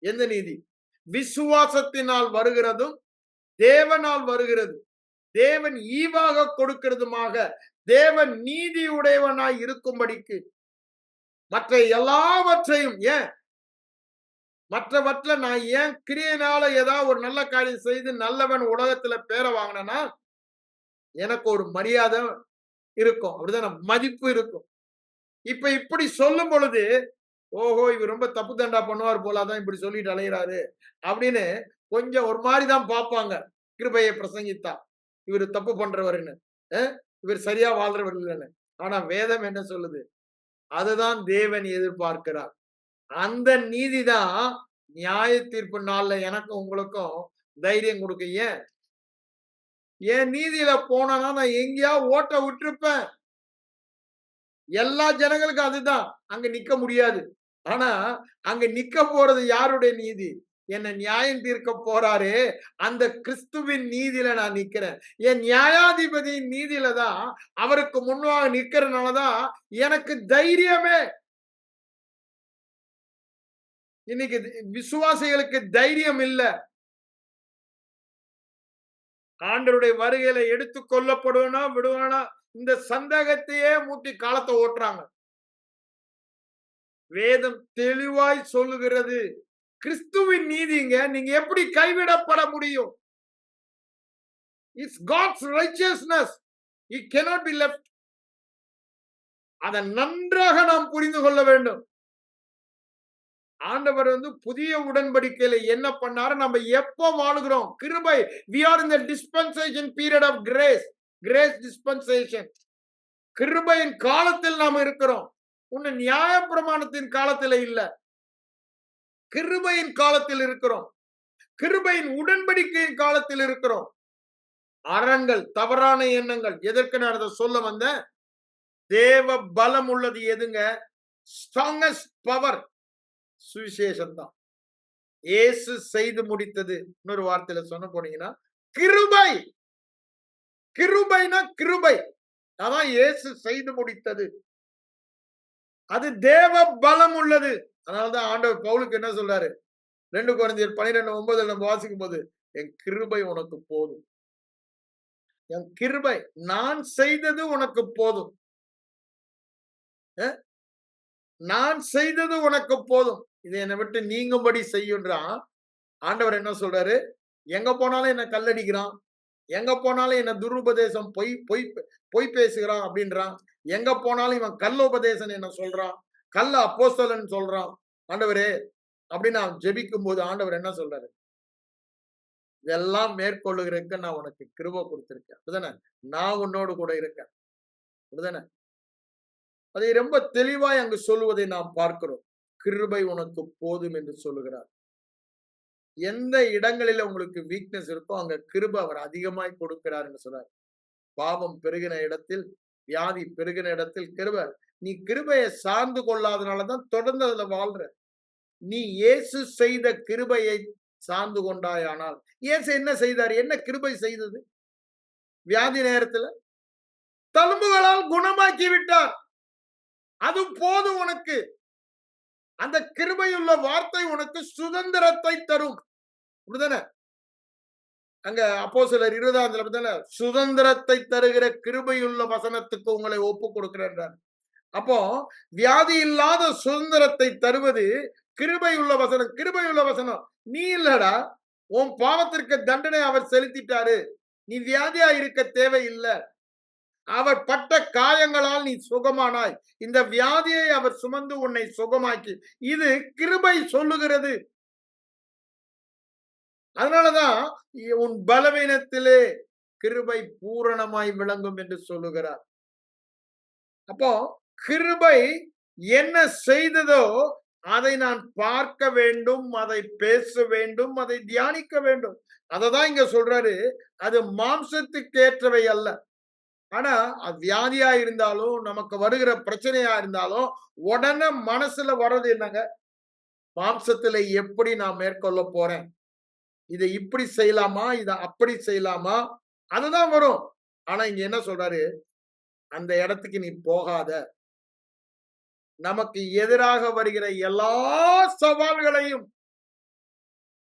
[SPEAKER 1] எந்த நீதி? விசுவாசத்தினால் வருகிறதும் தேவனால் வருகிறது. தேவன் ஈவாக கொடுக்கிறதுமாக தேவன் நீதி உடையவனாய் இருக்கும்படிக்கு மற்ற எல்லாவற்றையும், ஏன் மற்றவற்றை நான் ஏன் கிரியையினால ஏதாவது ஒரு நல்ல காரியம் செய்து நல்லவன் உலகத்துல பேரை வாங்கினா எனக்கு ஒரு மரியாதை இருக்கும், அப்படிதான் மதிப்பு இருக்கும். இப்ப இப்படி சொல்லும் பொழுது, ஓஹோ இவர் ரொம்ப தப்பு தண்டா பண்ணுவார் போல, அதான் இப்படி சொல்லிட்டு அலைகிறாரு அப்படின்னு கொஞ்சம் ஒரு மாதிரிதான் பார்ப்பாங்க. கிருபையை பிரசங்கித்தா இவர் தப்பு பண்றவர்னு, இவர் சரியா வாழ்றவர் இல்லைன்னு. ஆனா வேதம் என்ன சொல்லுது? அதுதான் தேவன் எதிர்பார்க்கிறார். அந்த நீதிதான் நியாய தீர்ப்பு நாள்ல எனக்கும் உங்களுக்கும் தைரியம் கொடுக்க. ஏன்? என் நீதியில போனா நான் எங்கேயா ஓட்ட விட்டுருப்பேன். எல்லா ஜனங்களுக்கும் அதுதான். அங்க நிக்க முடியாது. ஆனா அங்க நிக்க போறது யாருடைய நீதி? என்ன நியாயம் தீர்க்க போறாரே அந்த கிறிஸ்துவின் நீதியில நான் நிக்கிறேன். என் நியாயாதிபதியின் நீதியில தான், அவருக்கு முன்பாக நிக்கிறதுனாலதான் எனக்கு தைரியமே. இன்னைக்கு விசுவாசிகளுக்கு தைரியம் இல்ல. ஆண்டவருடைய வருகையில எடுத்துக் கொள்ளப்படுவனா விடுவானா இந்த சந்தேகத்தையே மூட்டி காலத்தை ஓட்டுறாங்க. வேதம் தெளிவாய் சொல்லுகிறது, கிறிஸ்துவின் நீதிங்க. நீங்க எப்படி கைவிடப்பட முடியும்? It's God's righteousness. It cannot be left. அதை நன்றாக நாம் புரிந்து கொள்ள வேண்டும். ஆண்டவர் புதிய உடன்படிக்கையில என்ன பண்ணாரு, நம்ம எப்ப வாழுகிறோம்? கிருபை. we are in the dispensation period of grace dispensation. கிருபையின் காலத்தில் நாம் இருக்கிறோம். உன்னை நியாயப்பிரமாணத்தின் காலத்தில் இல்ல, கிருபையின் காலத்தில் இருக்கிறோம். கிருபையின் உடன்படிக்கையின் காலத்தில் இருக்கிறோம். அறங்கள், தவறான எண்ணங்கள். எதற்கு நான் அதை சொல்ல வந்தேன்? தேவ பலம் உள்ளது எதுங்க? ஸ்ட்ராங்கஸ்ட் பவர் சுவிசேஷம் தான். இயேசு செய்து முடித்தது. இன்னொரு வார்த்தையில சொன்ன போனீங்கன்னா கிருபை. கிருபைனா கிருபை. அதான் இயேசு செய்து முடித்தது. அது தேவ பலம் உள்ளது. அதனாலதான் ஆண்டவர் பவுலுக்கு என்ன சொல்றாரு? 2 கொரிந்தியர் 12:9 நம்ம வாசிக்கும் போது, என் கிருபை உனக்கு போதும். என் கிருபை, நான் செய்தது உனக்கு போதும். நான் செய்தது உனக்கு போதும். இதை என்னை விட்டு நீங்கும்படி செய்யுன்றான். ஆண்டவர் என்ன சொல்றாரு? எங்க போனாலும் என்ன கல்லடிக்கிறான், எங்க போனாலும் என்ன துருபதேசம் பொய் பேசுகிறான் அப்படின்றான். எங்க போனாலும் இவன் கல்லோபதேசன் என்ன சொல்றான், கல்ல அப்போஸ்தலன் சொல்றான். ஆண்டவரே அப்படின்னு நான் ஜெபிக்கும் போது ஆண்டவர் என்ன சொல்றாரு? இதெல்லாம் மேற்கொள்ளுகிறதுக்கு நான் உனக்கு கிருபை கொடுத்திருக்கேன், அப்படிதானே? நான் உன்னோடு கூட இருக்கேன், அப்படிதானே? அதை ரொம்ப தெளிவாய் அங்கு சொல்லுவதை நாம் பார்க்கிறோம். கிருபை உனக்கு போதும் என்று சொல்லுகிறார். எந்த இடங்களில உங்களுக்கு வீக்னஸ் இருக்கோ அங்க கிருபை அவர் அதிகமாய் கொடுக்கிறார் என்று சொல்றார். பாவம் பெருகின இடத்தில், வியாதி பெருகின இடத்தில் கிருபை. நீ கிருபையை சார்ந்து கொள்ளாதனாலதான் தொடர்ந்து அதுல வாழ்ற. நீ இயேசு செய்த கிருபையை சார்ந்து கொண்டாயானால், இயேசு என்ன செய்தார்? என்ன கிருபை செய்தது? வியாதி நேரத்துல தழும்புகளால் குணமாக்கி விட்டார். அது போதும் உனக்கு. அந்த கிருபையுள்ள வார்த்தை உனக்கு சுதந்திரத்தை தரும். அப்படிதானே? அங்க அப்போஸ்தலர் 20 சுதந்திரத்தை தருகிற கிருபையுள்ள வசனத்துக்கு உங்களை ஒப்பு கொடுக்கிறார். அப்போ வியாதி இல்லாத சுதந்திரத்தை தருவது கிருபையுள்ள வசனம். கிருபையுள்ள வசனம் நீ இல்லடா. உன் பாவத்திற்கு தண்டனை அவர் செலுத்திட்டாரு. நீ வியாதியா இருக்க தேவையில்லை. அவர் பட்ட காயங்களால் நீ சுகமானாய். இந்த வியாதியை அவர் சுமந்து உன்னை சுகமாக்கி, இது கிருபை சொல்லுகிறது. அதனாலதான் உன் பலவீனத்திலே கிருபை பூரணமாய் விளங்கும் என்று சொல்லுகிறார். அப்போ கிருபை என்ன செய்ததோ அதை நான் பார்க்க வேண்டும், அதை பேச வேண்டும், அதை தியானிக்க வேண்டும். அததான் இங்க சொல்றாரு. அது மாம்சத்துக்கு ஏற்றவை அல்ல. ஆனா அது வியாதியா இருந்தாலும், நமக்கு வருகிற பிரச்சனையா இருந்தாலும் உடனே மனசுல வர்றது என்னங்க? மாம்சத்துல எப்படி நான் மேற்கொள்ள போறேன், இதை இப்படி செய்யலாமா, இதை அப்படி செய்யலாமா, அதுதான் வரும். ஆனா இங்க என்ன சொல்றாரு? அந்த இடத்துக்கு நீ போகாத. நமக்கு எதிராக வருகிற எல்லா சவால்களையும்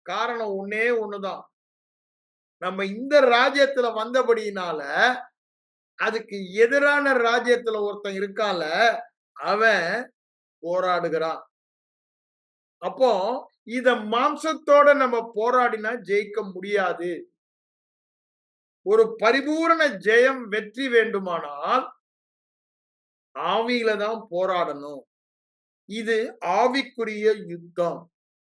[SPEAKER 1] காரணம் ஒன்னே ஒண்ணுதான். நம்ம இந்த ராஜ்யத்துல வந்தபடியினால அதுக்கு எதிரான ராஜ்யத்துல ஒருத்தன் இருக்கால, அவன் போராடுகிறான். அப்போ இத மாம்சத்தோட நம்ம போராடினா ஜெயிக்க முடியாது. ஒரு பரிபூரண ஜெயம் வெற்றி வேண்டுமானால் ஆவியில தான் போராடணும். இது ஆவிக்குரிய யுத்தம்.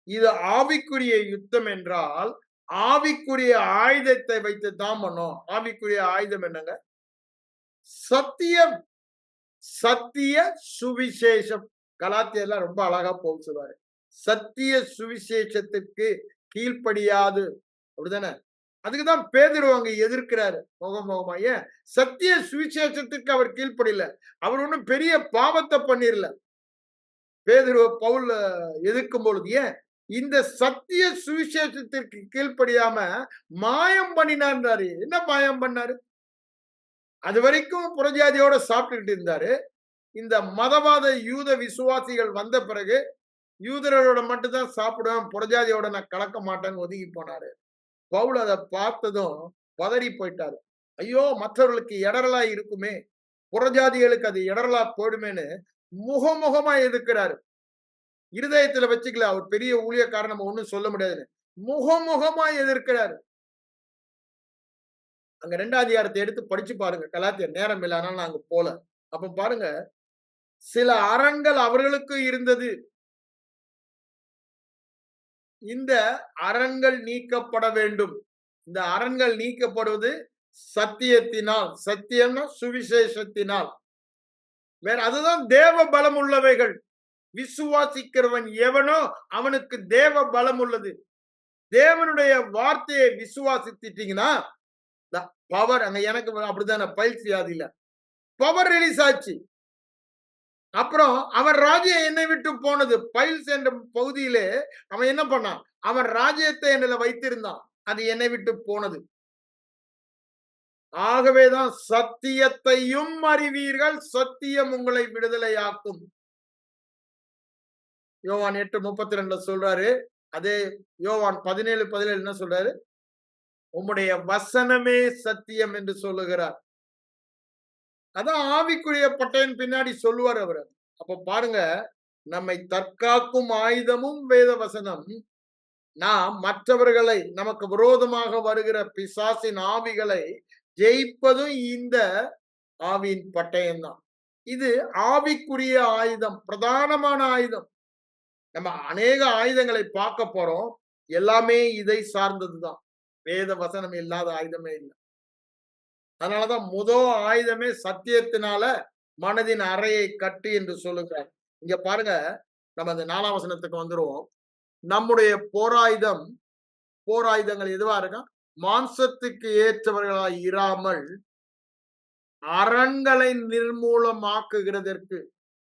[SPEAKER 1] இது ஆவிக்குரிய யுத்தம் என்றால் ஆவிக்குரிய ஆயுதத்தை வைத்து தான் பண்ணோம். ஆவிக்குரிய ஆயுதம் என்னங்க? சத்தியம், சத்திய சுவிசேஷம். கலாத்தியர்லாம் ரொம்ப அழகா போல் சொல்வாரு. சத்திய சுவிசேஷத்திற்கு கீழ்ப்படியாது, அப்படிதானே? அதுக்குதான் பேதுரு அங்க எதிர்க்கிறாரு முகமுகமா. ஏன்? சத்திய சுவிசேஷத்துக்கு அவர் கீழ்ப்படியல. அவர் ஒண்ணும் பெரிய பாவத்தை பண்ணிரல. பேதுரு பவுல் எதிர்க்கும் பொழுது ஏன் இந்த சத்திய சுவிசேஷத்திற்கு கீழ்ப்படியாம மாயம் பண்ணினாரு. என்ன மாயம் பண்ணாரு? அது வரைக்கும் புறஜாதியோட சாப்பிட்டுக்கிட்டு இருந்தாரு. இந்த மதவாத யூத விசுவாசிகள் வந்த பிறகு யூதர்களோட மட்டும் தான் சாப்பிடுவேன், புறஜாதியோட நான் கலக்க மாட்டேன்னு ஒதுங்கி போனாரு. பவுல் அத பார்த்ததும் பதறி போயிட்டாரு. ஐயோ! மற்றவர்களுக்கு இடறலா இருக்குமே, புறஜாதிகளுக்கு அது இடறலா போயிடுமேன்னு முகமுகமா எதிர்க்கிறாரு. இருதயத்துல வச்சுக்கல. அவர் பெரிய ஊழியக்காரர், நம்ம ஒண்ணும் சொல்ல முடியாதுன்னு. முகமுகமா எதிர்க்கிறாரு. அங்க 2ஆம் அதிகாரத்த எடுத்து படிச்சு பாருங்க. கலாத்தியர். நேரம் இல்ல. அதனால நான் அங்க போல. அப்ப பாருங்க, சில அரண்கள் அவர்களுக்கு இருந்தது. இந்த அரண்கள் நீக்கப்பட வேண்டும். இந்த அரண்கள் நீக்கப்படுவது சத்தியத்தினால். சத்தியம்னா சுவிசேஷத்தினால். வேற அதுதான் தேவ பலம் உள்ளவைகள். விசுவாசிக்கிறவன் எவனோ அவனுக்கு தேவ பலம் உள்ளது. தேவனுடைய வார்த்தையை விசுவாசித்தீங்கன்னா, பவர் அங்க எனக்கு அப்படித்தானே பைல்ஸ் வியாதியில பவர் ரிலீஸ் ஆச்சு. அப்புறம் அவன் ராஜ்யம் என்னை விட்டு போனது. பைல்ஸ் என்ற பகுதியிலே அவன் என்ன பண்ணான்? அவன் ராஜ்யத்தை என்னில வைத்திருந்தான். அது என்னை விட்டு போனது. ஆகவேதான் சத்தியத்தையும் அறிவீர்கள், சத்தியம் உங்களை விடுதலையாக்கும். யோவான் 8:32 சொல்றாரு. அதே யோவான் 17:17 என்ன சொல்றாரு? உம்முடைய வசனமே சத்தியம் என்று சொல்லுகிறார். அதான் ஆவிக்குரிய பட்டயம் பின்னாடி சொல்லுவார் அவர். அப்ப பாருங்க, நம்மை தற்காக்கும் ஆயுதமும் வேத வசனம். நாம் மற்றவர்களை, நமக்கு விரோதமாக வருகிற பிசாசின் ஆவிகளை ஜெயிப்பதும் இந்த ஆவியின் பட்டயம் தான். இது ஆவிக்குரிய ஆயுதம், பிரதானமான ஆயுதம். நம்ம அநேக ஆயுதங்களை பார்க்க போறோம். எல்லாமே இதை சார்ந்ததுதான். வேத வசனம் இல்லாத ஆயுதமே இல்லை. அதனாலதான் முதல் ஆயுதமே சத்தியத்தினால மனதின் அறையை கட்டு என்று சொல்லுகிறார். இங்க பாருங்க, நம்ம அந்த 4ஆம் வசனத்துக்கு வந்துருவோம். நம்முடைய போராயுதங்கள் எதுவா இருக்கும்? மாம்சத்துக்கு ஏற்றவர்களாய் இராமல் அரண்களை நிர்மூலமாக்குகிறதற்கு.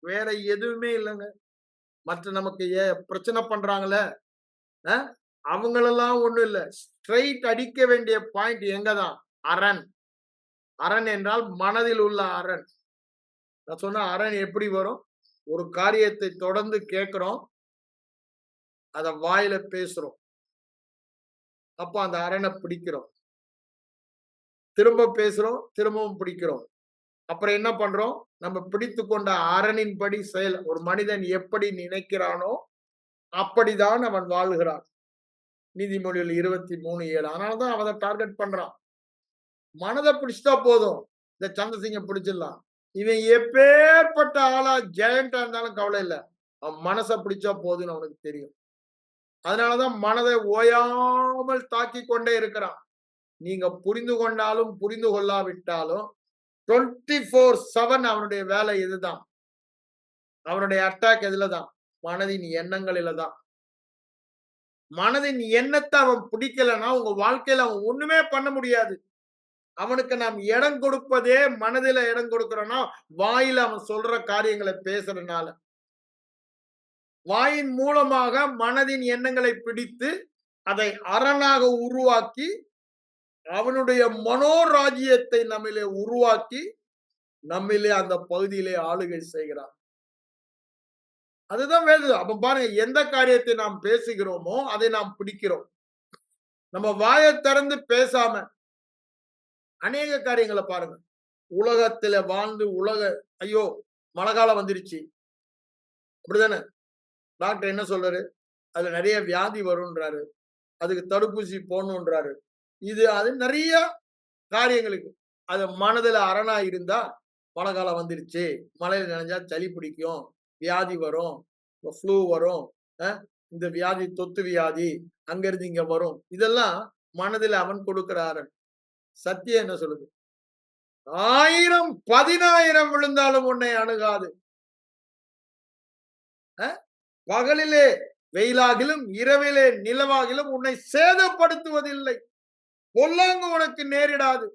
[SPEAKER 1] வேற எதுவுமே இல்லைங்க. மற்ற நமக்கு பிரச்சனை பண்றாங்கல்ல, அவங்களெல்லாம் ஒண்ணும் இல்ல. ஸ்ட்ரைட் அடிக்க வேண்டிய பாயிண்ட் எங்கதான்? அரண். அரண் என்றால் மனதில் உள்ள அரண். நான் சொன்ன அரண் எப்படி வரும்? ஒரு காரியத்தை தொடர்ந்து கேட்கிறோம், அத வாயில பேசுறோம். அப்ப அந்த அரணை பிடிக்கிறோம். திரும்ப பேசுறோம், திரும்பவும் பிடிக்கிறோம். அப்புறம் என்ன பண்றோம்? நம்ம பிடித்து கொண்ட அரணின்படி செயல். ஒரு மனிதன் எப்படி நினைக்கிறானோ அப்படிதான் அவன் வாழ்கிறான். நீதிமொழிகள் 23:7. அதனாலதான் அவனை டார்கெட் பண்றான். மனதை பிடிச்சிட்டா போதும், இந்த சந்திரசிங்கம் பிடிச்சிடலாம். இவன் எப்பேற்பட்ட ஆளா ஜெயண்டா இருந்தாலும் கவலை இல்லை, அவன் மனசை பிடிச்சா போதுன்னு அவனுக்கு தெரியும். அதனாலதான் மனதை ஓயாமல் தாக்கி கொண்டே இருக்கிறான். நீங்க புரிந்து கொண்டாலும் புரிந்து கொள்ளாவிட்டாலும் 24/7 அவனுடைய வேலை இதுதான். அவனுடைய அட்டாக் எதுலதான்? மனதின் எண்ணங்களில தான். மனதின் எண்ணத்தை அவன் பிடிக்கலன்னா உங்க வாழ்க்கையில அவன் ஒண்ணுமே பண்ண முடியாது. அவனுக்கு நாம் இடம் கொடுப்பதே, மனதில இடம் கொடுக்கிறோம்னா வாயில அவன் சொல்ற காரியங்களை பேசுறதுனால. வாயின் மூலமாக மனதின் எண்ணங்களை பிடித்து அதை அரணாக உருவாக்கி அவனுடைய மனோராஜ்யத்தை நம்மிலே உருவாக்கி நம்மிலே அந்த பகுதியிலே ஆளுகை செய்கிறான். அதுதான் வேறு. அப்ப பாருங்க, எந்த காரியத்தை நாம் பேசுகிறோமோ அதை நாம் பிடிக்கிறோம். நம்ம வாயை திறந்து பேசாம அநேக காரியங்களை பாருங்க. உலகத்துல வாழ்ந்து ஐயோ மழை காலம் வந்துருச்சு அப்படிதானே? டாக்டர் என்ன சொல்றாரு? அதுல நிறைய வியாதி வரும்ன்றாரு. அதுக்கு தடுப்பூசி போடணும்ன்றாரு. அது நிறைய காரியங்களுக்கு. அது மனதுல அரணா இருந்தா, மழை காலம் வந்துருச்சு, மழையில நனைஞ்சா சளி பிடிக்கும், வியாதி வரும், ஃப்ளூ வரும், இந்த வியாதி தொத்து வியாதி அங்க இருந்து இங்க வரும். இதெல்லாம் மனதில் அவன் கொடுக்கிற அரண். சத்தியம் என்ன சொல்லுது? 1000 10,000 விழுந்தாலும் உன்னை அணுகாது. பகலிலே வெயிலாகிலும் இரவிலே நிலவாகிலும் உன்னை சேதப்படுத்துவதில்லை. பொல்லாங்கு உனக்கு நேரிடாது.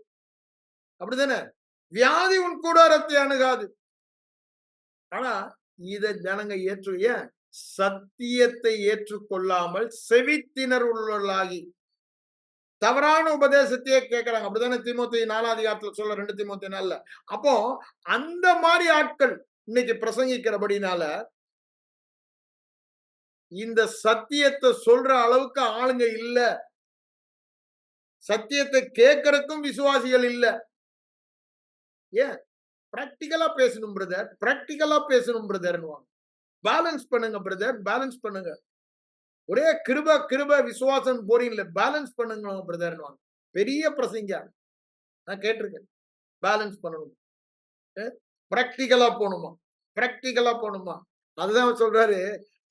[SPEAKER 1] அப்படிதானே? வியாதி உன் கூடாரத்தை அணுகாது. ஆனா இத ஜனங்க ஏன் சத்தியத்தை ஏற்றுக்கொள்ளாமல் செவித்தினர் உள்ளாகி தவறான உபதேசத்தையே கேட்கிறாங்க. அப்படிதானே தீமோத்தேயு 4ஆம் அதிகாரத்துல சொல்ல 2 தீமோத்தேயு 4. அப்போ அந்த மாதிரி ஆட்கள் இன்னைக்கு பிரசங்கிக்கிறபடினால இந்த சத்தியத்தை சொல்ற அளவுக்கு ஆளுங்க இல்ல. சத்தியத்தை கேட்கறதுக்கும் விசுவாசிகள் இல்ல. ஏன்? பிராக்டிகலா பேசணும் பிரதர். பிராக்டிகலா பேசணும் பிரதர்ன்னுவாங்க. பேலன்ஸ் பண்ணுங்க பிரதர். பேலன்ஸ் பண்ணுங்க. ஒரே கிருப கிருப விசுவாசம் போறீங்கல்ல. பேலன்ஸ் பண்ணுங்க பிரதர்ன்னுவாங்க. பெரிய பிரசங்கியா. நான் கேட்டிருக்கேன். பேலன்ஸ் பண்ணணும். பிராக்டிகலா போணுமா? பிராக்டிகலா போணுமா? அதுதான் அவர் சொல்றாரு.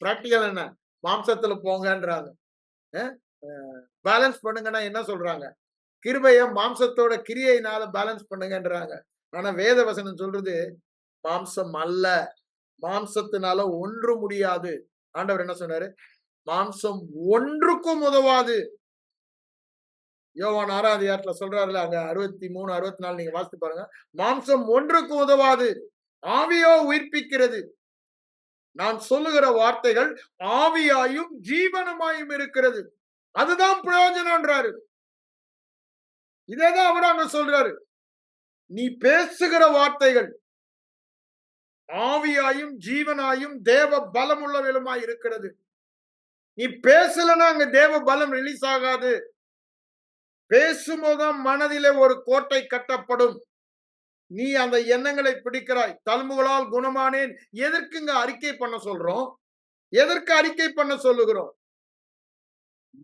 [SPEAKER 1] பிராக்டிகல் என்ன? மாம்சத்துல போங்கன்றாங்க. பேலன்ஸ் பண்ணுங்கன்னா என்ன சொல்றாங்க? கிருபைய மாம்சத்தோட கிரியையினால பேலன்ஸ் பண்ணுங்கன்றாங்க. ஆனா வேத வசனம் சொல்றது மாம்சம் அல்ல. மாம்சத்தினால ஒன்று முடியாது. ஆண்டவர் என்ன சொன்னாரு? மாம்சம் ஒன்றுக்கும் உதவாது. யோவான் 6ஆம் அதிகாரத்துல சொல்றாருல, அங்க 63, 64 நீங்க வாசித்து பாருங்க. மாம்சம் ஒன்றுக்கும் உதவாது. ஆவியோ உயிர்ப்பிக்கிறது. நான் சொல்லுகிற வார்த்தைகள் ஆவியாயும் ஜீவனமாயும் இருக்கிறது. அதுதான் பிரயோஜனம்ன்றாரு. இதேதான் அவர் அங்க சொல்றாரு. நீ பேசுகிற வார்த்தைகள் ஆவியாயும் ஜீவனாயும் தேவ பலம் உள்ளவளுமாய் இருக்கிறது. நீ பேசலன்னா அங்க தேவ பலம் ரிலீஸ் ஆகாது. பேசும்போதுதான் மனதிலே ஒரு கோட்டை கட்டப்படும். நீ அந்த எண்ணங்களை பிடிக்கிறாய். தழும்புகளால் குணமானேன். எதற்குங்க அறிக்கை பண்ண சொல்றோம்? எதற்கு அறிக்கை பண்ண சொல்லுகிறோம்?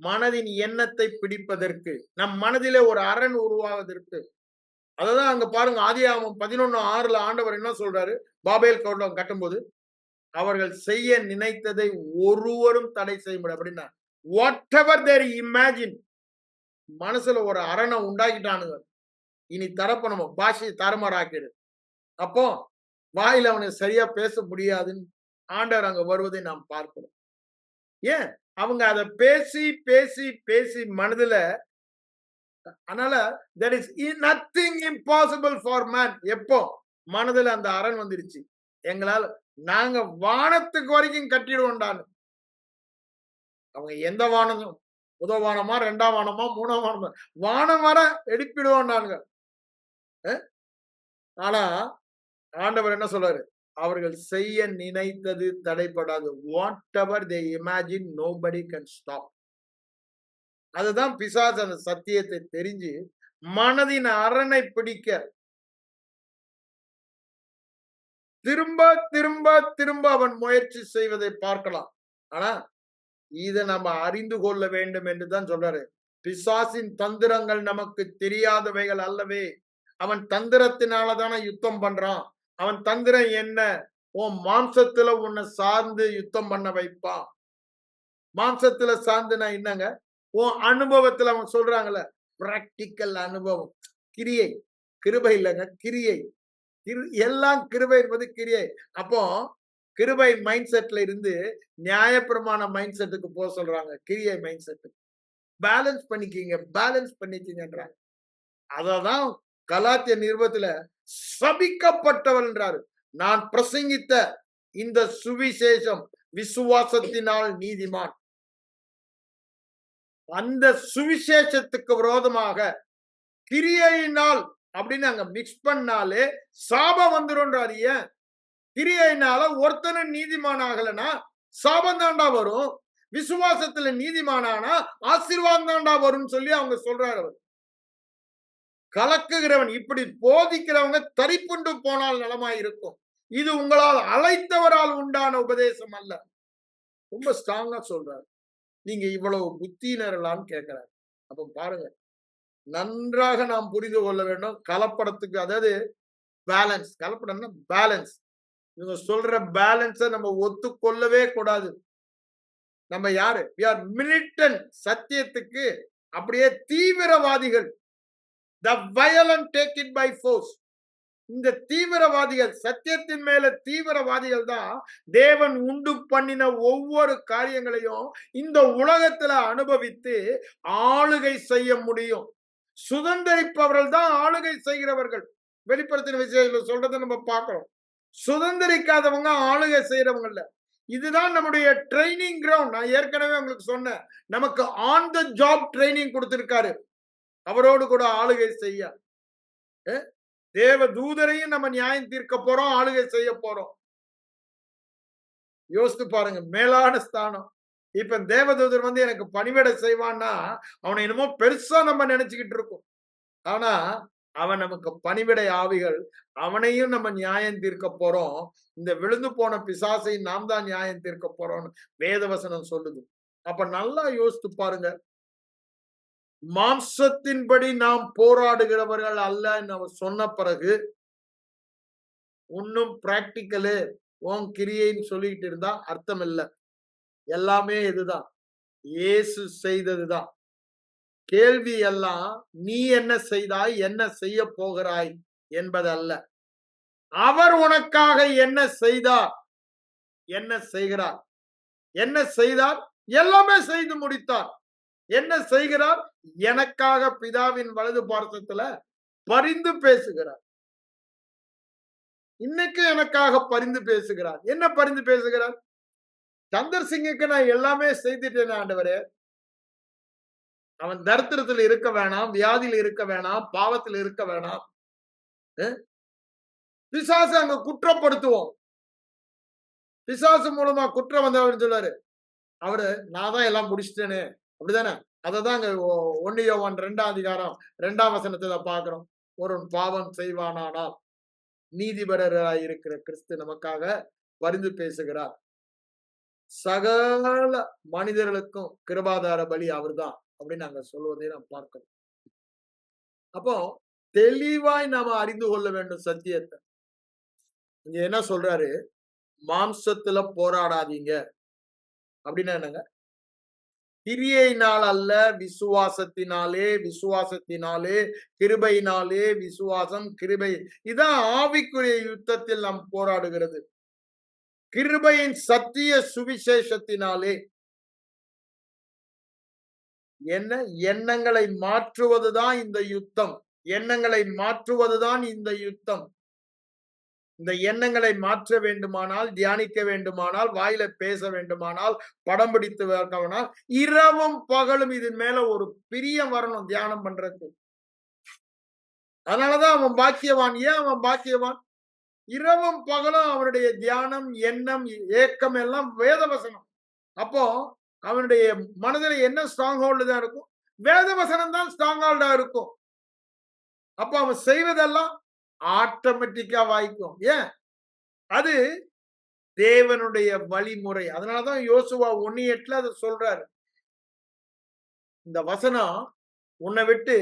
[SPEAKER 1] மனதின் எண்ணத்தை பிடிப்பதற்கு, நம் மனதிலே ஒரு அரண் உருவாவதற்கு. அததான் அங்க பாருங்க, ஆதியாகமம் 11:6 ஆண்டவர் என்ன சொல்றாரு? பாபேல் கோட்டம் கட்டும்போது, அவர்கள் செய்ய நினைத்ததை ஒருவரும் தடை செய்ய முடியாது அப்படின்னா, வாட் எவர் தேர் இமேஜின், மனசுல ஒரு அரணை உண்டாக்கிட்டானுங்க. இனி தரப்பணமோ பாஷையை தாறுமாறாக்கிடு. அப்போ வாயில அவனுக்கு சரியா பேச முடியாதுன்னு ஆண்டவர் அங்க வருவதை நாம் பார்க்கிறோம். ஏன்? அவங்க அதை பேசி பேசி பேசி மனதுல, அதனால there is nothing impossible for man. எப்போ மனதுல அந்த அரண் வந்துருச்சு, எங்களால நாங்க வானத்துக்கு வரைக்கும் கட்டிடுவோம்டான்னு. அவங்க எந்த வானமும், முதல் வானமா, 2ஆம் வானமா, 3ஆம் வானமா, வானம் வர எழுப்பிடுவோம்டானுங்க. ஆனா ஆண்டவர் என்ன சொல்றாரு? அவர்கள் செய்ய நினைத்தது தடைப்படாது. Whatever they imagine nobody can stop. அதுதான் பிசாசு அந்த சத்தியத்தை தெரிஞ்சு மனதின் அரணை பிடிக்க திரும்ப திரும்ப திரும்ப அவன் முயற்சி செய்வதை பார்க்கலாம். ஆனா இதை நம்ம அறிந்து கொள்ள வேண்டும் என்று தான் சொல்றாரு. பிசாசின் தந்திரங்கள் நமக்கு தெரியாதவைகள் அல்லவே. அவன் தந்திரத்தினாலதான யுத்தம் பண்றான். அவன் தந்திரம் என்ன? உன் மாம்சத்துல உன்னை சார்ந்து யுத்தம் பண்ண வைப்பான். மாம்சத்துல சார்ந்துனா என்னங்க? உன் அனுபவத்துல அவன் சொல்றாங்கல்ல, பிராக்டிக்கல் அனுபவம், கிரியை. கிருபை இல்லைங்க, கிரியை. எல்லாம் கிருபை என்பது கிரியை. அப்போ கிருபை மைண்ட் செட்ல இருந்து நியாயப்பிரமாண மைண்ட் செட்டுக்கு போக சொல்றாங்க. கிரியை மைண்ட் செட்டுக்கு பேலன்ஸ் பண்ணிக்கீங்க, பேலன்ஸ் பண்ணிக்கீங்கன்றாங்க. அததான் கலாத்திய நிருபத்துல சபிக்கப்பட்டவள் என்றாரு. நான் பிரசங்கித்த இந்த சுவிசேஷம் விசுவாசத்தினால் நீதிமான். அந்த சுவிசேஷத்துக்கு விரோதமாக கிரியையினால் அப்படின்னு அங்க மிக்ஸ் பண்ணாலே சாபம் வந்துரும்ன்றாரு. ஏன்? கிரியையினால ஒருத்தனை நீதிமான் ஆகலனா சாபம் தாண்டா வரும். விசுவாசத்துல நீதிமானானா ஆசீர்வாதம் தாண்டா வரும் சொல்லி அவங்க சொல்றாரு. அவர் கலக்குகிறவன், இப்படி போதிக்கிறவங்க தரிப்புண்டு போனால் நலமாய் இருக்கும். இது உங்களால் அழைத்தவரால் உண்டான உபதேசம் அல்ல. ரொம்ப ஸ்ட்ராங்கா சொல்றாரு. நீங்க இவ்வளவு புத்தியினர்களான்னு கேட்கிறாரு. அப்ப பாருங்க, நன்றாக நாம் புரிந்து கொள்ள வேண்டும். கலப்படத்துக்கு, அதாவது பேலன்ஸ், கலப்படம்னா பேலன்ஸ். இவங்க சொல்ற பேலன்ஸை நம்ம ஒத்துக்கொள்ளவே கூடாது. நம்ம யாரு? we are militant. சத்தியத்துக்கு அப்படியே தீவிரவாதிகள். the violent take it by force. இந்த தீவிரவாதிகள், சத்தியத்தின் மேல தீவிரவாதிகள் தான் தேவன் உண்டு பண்ணின ஒவ்வொரு காரியங்களையும் இந்த உலகத்துல அனுபவித்து ஆளுகை செய்ய முடியும். சுதந்திரிப்பவர்கள் தான் ஆளுகை செய்கிறவர்கள். வெளிப்படுத்தின விஷயத்துல சொல்றதை நம்ம பார்க்கிறோம். சுதந்திரிக்காதவங்க ஆளுகை செய்யறவங்க இல்ல. இதுதான் நம்முடைய ட்ரைனிங் கிரவுண்ட். நான் ஏற்கனவே உங்களுக்கு சொன்னேன், நமக்கு ஆன் த ஜாப் ட்ரைனிங் கொடுத்திருக்காரு. அவரோடு கூட ஆளுகை செய்ய தேவ தூதரையும் நம்ம நியாயம் தீர்க்க போறோம், ஆளுகை செய்ய போறோம். யோசித்து பாருங்க, மேலான ஸ்தானம். இப்ப தேவதூதர் வந்து எனக்கு பணிவிடை செய்வான்னா அவனை என்னமோ பெருசா நம்ம நினைச்சுக்கிட்டு இருக்கோம். ஆனா அவன் நமக்கு பணிவிடை ஆவிகள். அவனையும் நம்ம நியாயம் தீர்க்க போறோம். இந்த விழுந்து போன பிசாசை நாம் தான் நியாயம் தீர்க்க போறோம்னு வேதவசனம் சொல்லுது. அப்ப நல்லா யோசித்து பாருங்க. மாம்சத்தின்படி நாம் போராடுகிறவர்கள் அல்ல அவர் சொன்ன பிறகு இன்னும் பிராக்டிக்கலு உன் கிரியைன்னு சொல்லிட்டு இருந்தா அர்த்தம் இல்ல. எல்லாமே இதுதான். இயேசு செய்ததுதான். கேள்வி எல்லாம் நீ என்ன செய்தாய், என்ன செய்ய போகிறாய் என்பதல்ல. அவர் உனக்காக என்ன செய்தார், என்ன செய்கிறார், என்ன செய்தார், எல்லாமே செய்து முடித்தார். என்ன செய்கிறார், எனக்காக பிதாவின் வலது பார்சத்துல பரிந்து பேசுகிறார். இன்னைக்கு எனக்காக பரிந்து பேசுகிறார். என்ன பரிந்து பேசுகிறார்? சந்தர் சிங்குக்கு நான் எல்லாமே செய்துட்டேன் ஆண்டவரே. அவன் தரித்திரத்தில் இருக்க வேணாம், வியாதியில் இருக்க வேணாம், பாவத்தில் இருக்க வேணாம். பிசாசு அங்க குற்றப்படுத்துவோம். பிசாசு மூலமா குற்றம் வந்தவர் சொல்றாரு. அவரு நான் தான் எல்லாம் முடிச்சிட்டேனே, அப்படிதானே? அததான் அங்க 1 யோவான் 2ஆம் அதிகாரம் 2ஆம் வசனத்துல பாக்குறோம். ஒரு பாவம் செய்வானானால் நீதிபரராய் இருக்கிற கிறிஸ்து நமக்காக பரிந்து பேசுகிறார். சகல மனிதர்களுக்கும் கிருபாதார பலி அவர்தான் அப்படின்னு நாங்க சொல்வதை நாம் பார்க்கிறோம். அப்போ தெளிவாய் நாம அறிந்து கொள்ள வேண்டும் சத்தியத்தை. இங்க என்ன சொல்றாரு? மாம்சத்துல போராடாதீங்க அப்படின்னா என்னங்க? கிரியையினால் அல்ல, விசுவாசத்தினாலே, விசுவாசத்தினாலே, கிருபையினாலே, விசுவாசம், கிருபை. இதான் ஆவிக்குரிய யுத்தத்தில் நாம் போராடுகிறது. கிருபையின் சத்திய சுவிசேஷத்தினாலே என்ன எண்ணங்களை மாற்றுவதுதான் இந்த யுத்தம். எண்ணங்களை மாற்றுவதுதான் இந்த யுத்தம். இந்த எண்ணங்களை மாற்ற வேண்டுமானால், தியானிக்க வேண்டுமானால், வாயில பேச வேண்டுமானால், படம் பிடித்து வேண்டால், இரவும் பகலும் இதன் மேல ஒரு பிரியம் வரணும் தியானம் பண்றது. அதனாலதான் அவன் பாக்கியவான். ஏன் அவன் பாக்கியவான்? இரவும் பகலும் அவனுடைய தியானம், எண்ணம், ஏக்கம் எல்லாம் வேதவசனம். அப்போ அவனுடைய மனதில் என்ன ஸ்ட்ராங் ஹோல்டு தான் இருக்கும்? வேதவசனம் தான் ஸ்ட்ராங் ஹோல்டா இருக்கும். அப்ப அவன் செய்வதெல்லாம் ஆட்டோமேட்டிக்கா வாய்க்கும். ஏன்? அது தேவனுடைய வழிமுறை. அதனாலதான் யோசுவா 1:8 அதை சொல்றாரு. இந்த வசனம் உன்னை விட்டு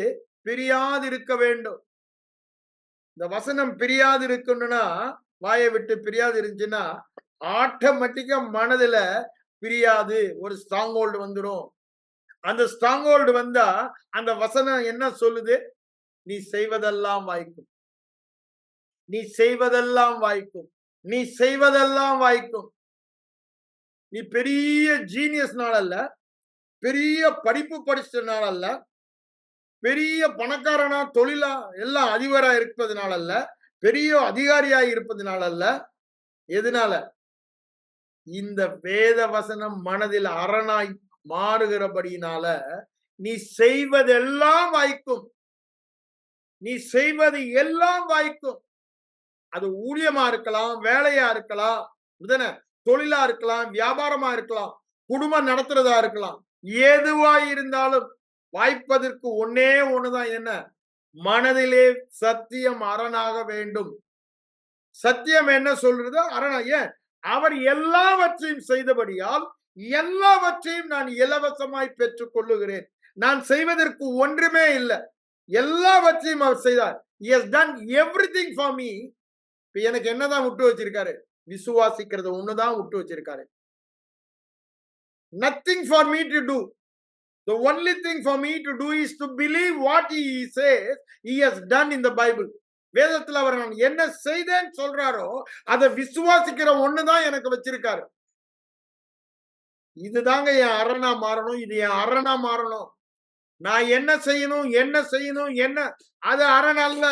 [SPEAKER 1] பிரியாது இருக்க வேண்டும். இந்த வசனம் பிரியாது இருக்கணும்னா, வாயை விட்டு பிரியாது இருந்துச்சுன்னா ஆட்டோமேட்டிக்கா மனதுல பிரியாது ஒரு ஸ்ட்ராங் ஹோல்டு வந்துடும். அந்த ஸ்ட்ராங் ஹோல்டு வந்தா அந்த வசனம் என்ன சொல்லுது? நீ செய்வதெல்லாம் வாய்க்கும், நீ செய்வதெல்லாம் வாய்க்கும், நீ செய்வதெல்லாம் வாய்க்கும். நீ பெரிய ஜீனியஸ்னால அல்ல, பெரிய படிப்பு படிச்சதுனால அல்ல, பெரிய பணக்காரனா தொழிலா எல்லாம் அதிபரா இருப்பதனால அல்ல, பெரிய அதிகாரியா இருப்பதனால அல்ல. எதனால? இந்த வேத வசனம் மனதில் அரணாய் மாறுகிறபடியினால நீ செய்வதெல்லாம் வாய்க்கும். நீ செய்வது எல்லாம் வாய்க்கும். அது ஊழியமா இருக்கலாம், வேலையா இருக்கலாம், தொழிலா இருக்கலாம், வியாபாரமா இருக்கலாம், குடும்பம் நடத்துறதா இருக்கலாம். எதுவா இருந்தாலும் வாய்ப்பதற்கு ஒன்னே ஒண்ணுதான். என்ன? மனதிலே சத்தியம் அரணாக வேண்டும். சத்தியம் என்ன சொல்றது? அரணா. ஏன்? அவர் எல்லாவற்றையும் செய்தபடியால் எல்லாவற்றையும் நான் இலவசமாய் பெற்றுக் கொள்ளுகிறேன். நான் செய்வதற்கு ஒன்றுமே இல்லை. எல்லாவற்றையும் அவர் செய்தார். He has done everything for me. இப்ப எனக்கு என்னதான் விட்டு வச்சிருக்காரு? விசுவாசிக்கிறது ஒண்ணுதான் விட்டு வச்சிருக்காரு. Nothing for me to do. The only thing for me to do is to believe what he says he has done in the Bible. வேதத்துல அவர் நான் என்ன செய்தேன்னு சொல்றாரோ அதை விசுவாசிக்கிற ஒண்ணுதான் எனக்கு வச்சிருக்காரு. இதுதாங்க என் அரணா மாறணும். இது என் அரணா மாறணும். நான் என்ன செய்யணும், என்ன செய்யணும், என்ன அது அரண் அல்ல.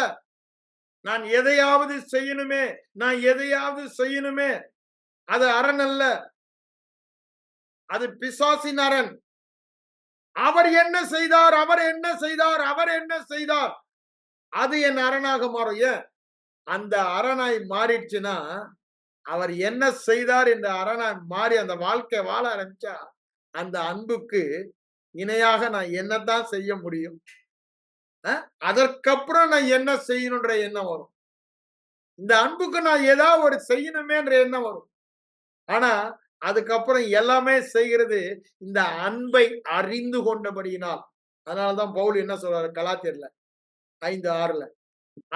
[SPEAKER 1] நான் எதையாவது செய்யணுமே, நான் எதையாவது செய்யணுமே, அது அரண் அல்ல. அது பிசாசின் அரண். அவர் என்ன செய்தார், அவர் என்ன செய்தார், அவர் என்ன செய்தார், அது என் அரணாக மாறும். ஏன்? அந்த அரணாய் மாறிடுச்சுன்னா அவர் என்ன செய்தார் என்ற அரணாய் மாறி அந்த வாழ்க்கை வாழ ஆரம்பிச்சா அந்த அன்புக்கு இணையாக நான் என்னத்தான் செய்ய முடியும்? அதற்கப்புறம் நான் என்ன செய்யணுன்ற எண்ணம் வரும். இந்த அன்புக்கு நான் ஏதாவது ஒரு செய்யணுமேன்ற எண்ணம் வரும். ஆனா, அதுக்கப்புறம் எல்லாமே செய்கிறது இந்த அன்பை அறிந்து கொண்டபடியினால். அதனாலதான் பவுல் என்ன சொல்றாரு கலாத்தியர்ல 5:6ல.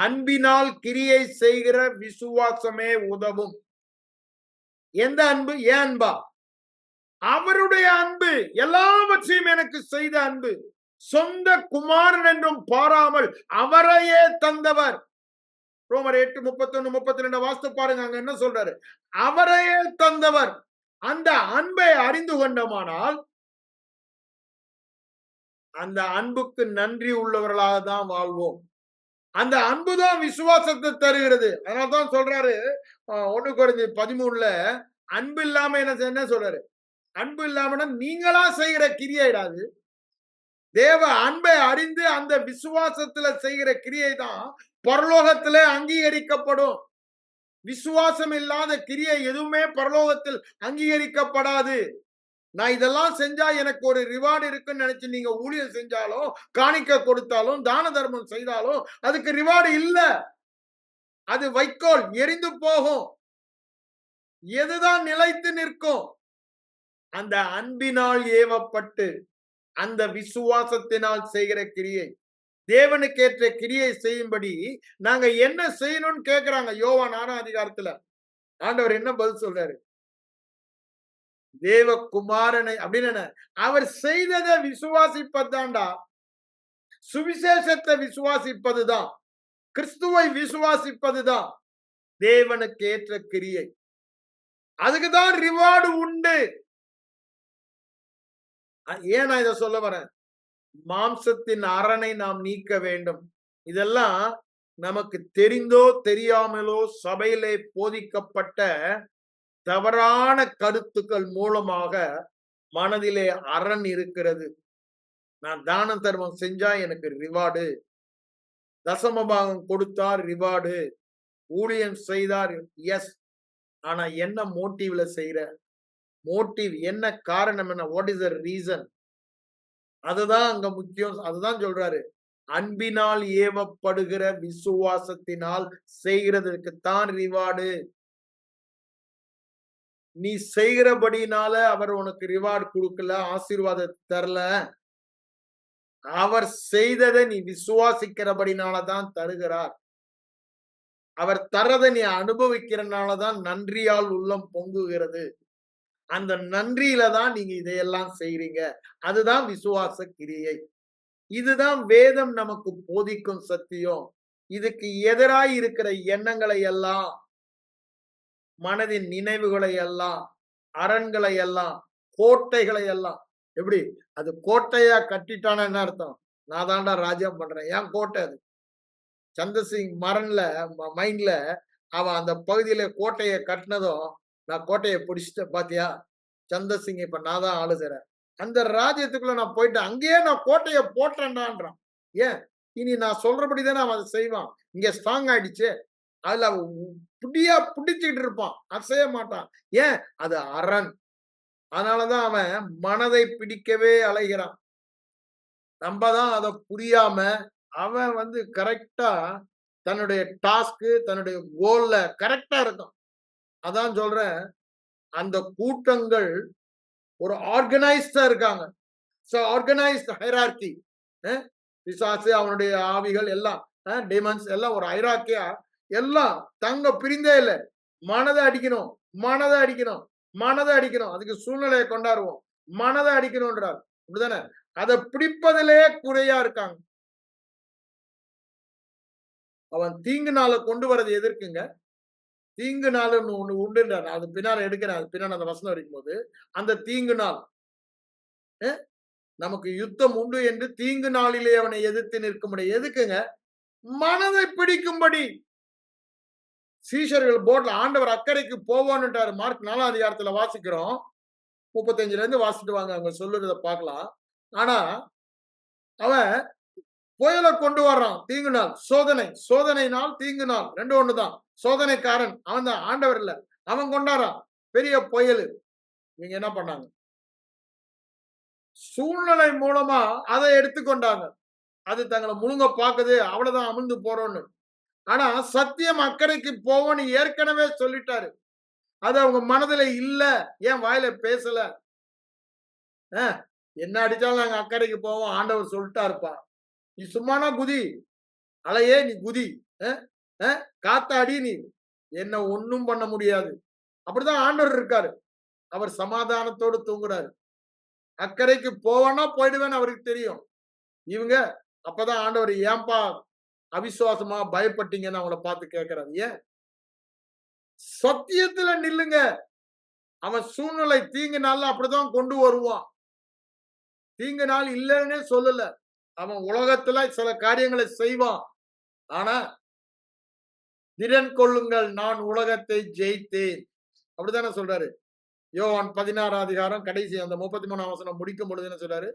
[SPEAKER 1] அன்பினால் கிரியை செய்கிற விசுவாசமே உதவும். எந்த அன்பு? ஏன் அன்பா? அவருடைய அன்பு, எல்லாவற்றையும் எனக்கு செய்த அன்பு. சொந்த குமாரன் என்றும் பாராமல் அவரையே தந்தவர். ரோமர் 8:31, 32 வாசித்து பாருங்க. அங்க என்ன சொல்றாரு? அவரையே தந்தவர். அந்த அன்பை அறிந்து கொண்டோமானால் அந்த அன்புக்கு நன்றி உள்ளவர்களாக தான் வாழ்வோம். அந்த அன்புதான் விசுவாசத்தை தருகிறது. அதனால்தான் சொல்றாரு 1 கொரிந்தியர் 13ல அன்பு இல்லாம என்ன சொல்றாரு? அன்பு இல்லாம நீங்களா செய்கிற கிரியைடாது. தேவ அன்பை அறிந்து அந்த விசுவாசத்துல செய்கிற கிரியை தான் பரலோகத்திலே அங்கீகரிக்கப்படும். விசுவாசம் இல்லாத கிரியை எதுவுமே பரலோகத்தில் அங்கீகரிக்கப்படாது. நான் இதெல்லாம் செஞ்சா எனக்கு ஒரு ரிவார்டு இருக்குன்னு நினைச்சு நீங்க ஊழியம் செஞ்சாலும், காணிக்க கொடுத்தாலும், தான தர்மம் செய்தாலும் அதுக்கு ரிவார்டு இல்ல. அது வைக்கோல், எரிந்து போகும். எதுதான் நிலைத்து நிற்கும்? அந்த அன்பினால் ஏவப்பட்டு அந்த விசுவாசத்தினால் செய்கிற கிரியை. தேவனுக்கு ஏற்ற கிரியை செய்யும்படி நாங்க என்ன செய்யணும்னு கேக்குறாங்க. யோவான் 6ஆம் அதிகாரத்துல ஆண்டவர் என்ன பதில் சொல்றாரு? தேவகுமாரனை அப்படின்னு அவர் செய்ததை விசுவாசிப்பதுதான்டா. சுவிசேஷத்தை விசுவாசிப்பதுதான், கிறிஸ்துவை விசுவாசிப்பதுதான் தேவனுக்கு ஏற்ற கிரியை. அதுக்குதான் ரிவார்டு உண்டு. ஏன் நான் இதை சொல்ல வரேன்? மாம்சத்தின் அரணை நாம் நீக்க வேண்டும். இதெல்லாம் நமக்கு தெரிந்தோ தெரியாமலோ சபையிலே போதிக்கப்பட்ட தவறான கருத்துக்கள் மூலமாக மனதிலே அரண் இருக்கிறது. நான் தான தர்மம் செஞ்சா எனக்கு ரிவார்டு, தசமபாகம் கொடுத்தார் ரிவார்டு, ஊழியம் செய்தார் எஸ். ஆனா என்ன மோட்டிவ்ல செய்யற? மோட்டிவ் என்ன? காரணம் என்ன? What is the reason? அதுதான் அங்க முக்கியம். அதுதான் சொல்றாரு, அன்பினால் ஏவப்படுகிற விசுவாசத்தினால் செய்கிறதுக்குத்தான் ரிவார்டு. நீ செய்கிறபடினால அவர் உனக்கு ரிவார்டு கொடுக்கல, ஆசீர்வாதம் தரல. அவர் செய்ததை நீ விசுவாசிக்கிறபடினாலதான் தருகிறார். அவர் தரதை நீ அனுபவிக்கிறனாலதான் நன்றியால் உள்ளம் பொங்குகிறது. அந்த நன்றியில தான் நீங்க இதையெல்லாம் செய்றீங்க. அதுதான் விசுவாச கிரியை. இதுதான் வேதம் நமக்கு போதிக்கும் சத்தியம். இதுக்கு எதிராய் இருக்கிற எண்ணங்களை எல்லாம், மனதின் நினைவுகளை எல்லாம், அரண்களை எல்லாம், கோட்டைகளை எல்லாம், எப்படி அது கோட்டையா கட்டிட்டான என்ன அர்த்தம்? நான் தாண்டா ராஜ்யம் பண்றேன், ஏன் கோட்டை அது? சந்திரசிங் மரன்ல மைண்ட்ல அவன் அந்த பகுதியில கோட்டையை கட்டினதும், நான் கோட்டையை பிடிச்சிட்டேன் பாத்தியா, சந்திரசிங் இப்ப நான் தான் ஆளுகிறேன், அந்த ராஜ்யத்துக்குள்ள நான் போயிட்டு அங்கேயே நான் கோட்டையை போட்டேன்டான்றான். ஏன்? இனி நான் சொல்றபடிதானே அவன் அதை செய்வான். இங்க ஸ்ட்ராங் ஆயிடுச்சு. அதுல புடியா புடிச்சுக்கிட்டு இருப்பான், அசைய மாட்டான். ஏன்? அது அரண். அதனாலதான் அவன் மனதை பிடிக்கவே அலைகிறான். நம்ம தான் அதை புரியாம அவன் கரெக்டா தன்னுடைய டாஸ்க், தன்னுடைய கோல்ல கரெக்டா இருக்கும். அதான் சொல்றேன், அந்த கூட்டங்கள் ஒரு ஆர்கனைஸ்டா இருக்காங்க. Organised hierarchy. பிசாசு, அவனுடைய ஆவிகள் எல்லாம், டிமன்ஸ் எல்லாம் ஒரு ஹைரார்கியா எல்லாம் தங்க பிரிந்தே இல்லை. மனதை அடிக்கணும், மனதை அடிக்கணும், மனதை அடிக்கணும். அதுக்கு சூழ்நிலையை கொண்டாடுவோம். மனதை அடிக்கணும்ன்றார். அப்படிதானே? அதை பிடிப்பதிலே குறையா இருக்காங்க. அவன் தீங்கு நாளை கொண்டு வரது எதற்குங்க? தீங்கு நாள் ஒண்ணு உண்டுன்றார். அது பின்னால எடுக்கிறேன். அது பின்னால அந்த வசனம் இருக்கும்போது, அந்த தீங்கு நாள் நமக்கு யுத்தம் உண்டு என்று தீங்கு நாளிலே அவனை எதிர்த்து நிற்க முடியும். எதுக்குங்க? மனதை பிடிக்கும்படி. சீஷர்கள் போட்ல ஆண்டவர் அக்கறைக்கு போவோன்னுட்டாரு. மார்க் 4ஆம் அதிகாரத்துல வாசிக்கிறோம். 35ல இருந்து வாசிட்டு வாங்க, அவங்க சொல்லுறத பார்க்கலாம். ஆனா அவன் புயலை கொண்டு வர்றான். தீங்கு நாள், சோதனை, சோதனை நாள், தீங்கு நாள், ரெண்டு ஒண்ணுதான். சோதனைக்காரன் அவன் தான், ஆண்டவர் இல்ல. அவன் கொண்டாடுறான் பெரிய புயல். இவங்க என்ன பண்ணாங்க? சூழ்நிலை மூலமா அதை எடுத்துக்கொண்டாங்க. அது தங்களை முழுங்க பாக்குது, அவ்வளவுதான் அமிழ்ந்து போறோம்னு. ஆனா சத்தியம் அக்கறைக்கு போவோம்னு ஏற்கனவே சொல்லிட்டாரு. அது அவங்க மனதுல இல்ல. ஏன் வாயில பேசல? அ என்ன அடிச்சாலும் நாங்க அக்கறைக்கு போவோம். ஆண்டவர் சொல்ட்டாருப்பா. நீ சும்மானா குதி. அலையே நீ குதி. அ அ காத்தாடி நீ. என்ன ஒண்ணும் பண்ண முடியாது. அப்படிதான் ஆண்டவர் இருக்காரு. அவர் சமாதானத்தோடு தூங்குறாரு. அக்கறைக்கு போவேன்னா போயிடுவேன்னு அவருக்கு தெரியும். இவங்க அப்பதான் ஆண்டவர் ஏன்பா அவிசுவாசமா பயப்பட்டீங்கன்னு அவங்கள பார்த்து கேட்கிறாரு. ஏன்? சத்தியத்துல நில்லுங்க. அவன் சூழ்நிலை தீங்கு நாள்ல அப்படிதான் கொண்டு வருவான். தீங்கு நாள் இல்லைன்னே சொல்லல. அவன் உலகத்துல சில காரியங்களை செய்வான். ஆனா திடன் கொள்ளுங்கள் நான் உலகத்தை ஜெயித்தேன். அப்படித்தானே சொல்றாரு. யோவான் 16 அதிகாரம் கடைசி அந்த 33 வசனம் முடிக்கும் பொழுது என்ன சொல்றாரு?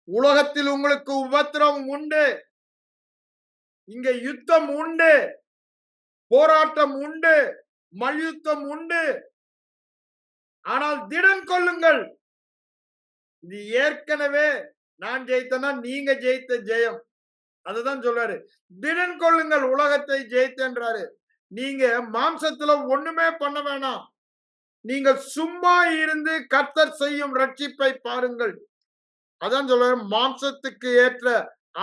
[SPEAKER 1] உலகத்தில் உங்களுக்கு உபத்திரவம் உண்டு. இங்க யுத்தம் உண்டு. போராட்டம் உண்டு. மல்யுத்தம் உண்டு. ஆனால் திடன் கொள்ளுங்கள். இது ஏற்கனவே நான் ஜெயித்தனா நீங்க ஜெயித்த ஜெயம். அதுதான் சொல்றாரு. திடன் கொள்ளுங்கள் உலகத்தை ஜெயித்தேன்றாரு. நீங்க மாம்சத்துல ஒண்ணுமே பண்ண வேணாம். நீங்கள் சும்மா இருந்து கர்த்தர் செய்யும் ரட்சிப்பை பாருங்கள். அதான் சொல்றாரு மாம்சத்துக்கு ஏற்ற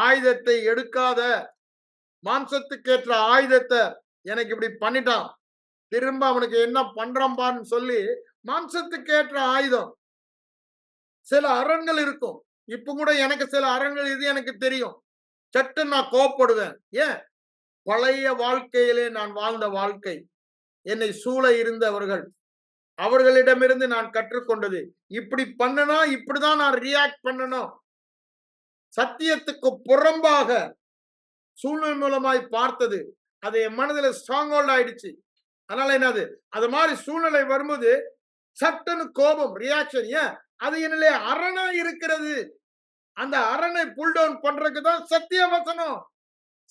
[SPEAKER 1] ஆயுதத்தை எடுக்காத. மாம்சத்துக்கு ஏற்ற ஆயுதத்தை எனக்கு இப்படி பண்ணிட்டான். திரும்ப அவனுக்கு என்ன பண்றான்பான்னு சொல்லி மாம்சத்துக்கு ஏற்ற ஆயுதம். சில அரண்கள் இருக்கும். இப்ப கூட எனக்கு சில அரண்கள் இது எனக்கு தெரியும். சட்டு நான் கோவப்படுவேன். ஏன்? பழைய வாழ்க்கையிலே நான் வாழ்ந்த வாழ்க்கை. என்னை சூழ இருந்தவர்கள். அவர்களிடமிருந்து நான் கற்றுக்கொண்டது. இப்படி பண்ணனா இப்படிதான் நான் ரியாக்ட் பண்ணணும். சத்தியத்துக்கு புறம்பாக சூழ்நிலை மூலமாய் பார்த்தது. அது என் மனதில் ஸ்ட்ராங் ஹோல்ட் ஆயிடுச்சு. அதனால என்னது? அது மாதிரி சூழ்நிலை வரும்போது சட்டுன்னு கோபம் ரியாக்ஷன். ஏன்? அது என்னிலே அரணா இருக்கிறது. அந்த அரணை புல் டவுன் பண்றதுக்கு தான் சத்திய வசனம்.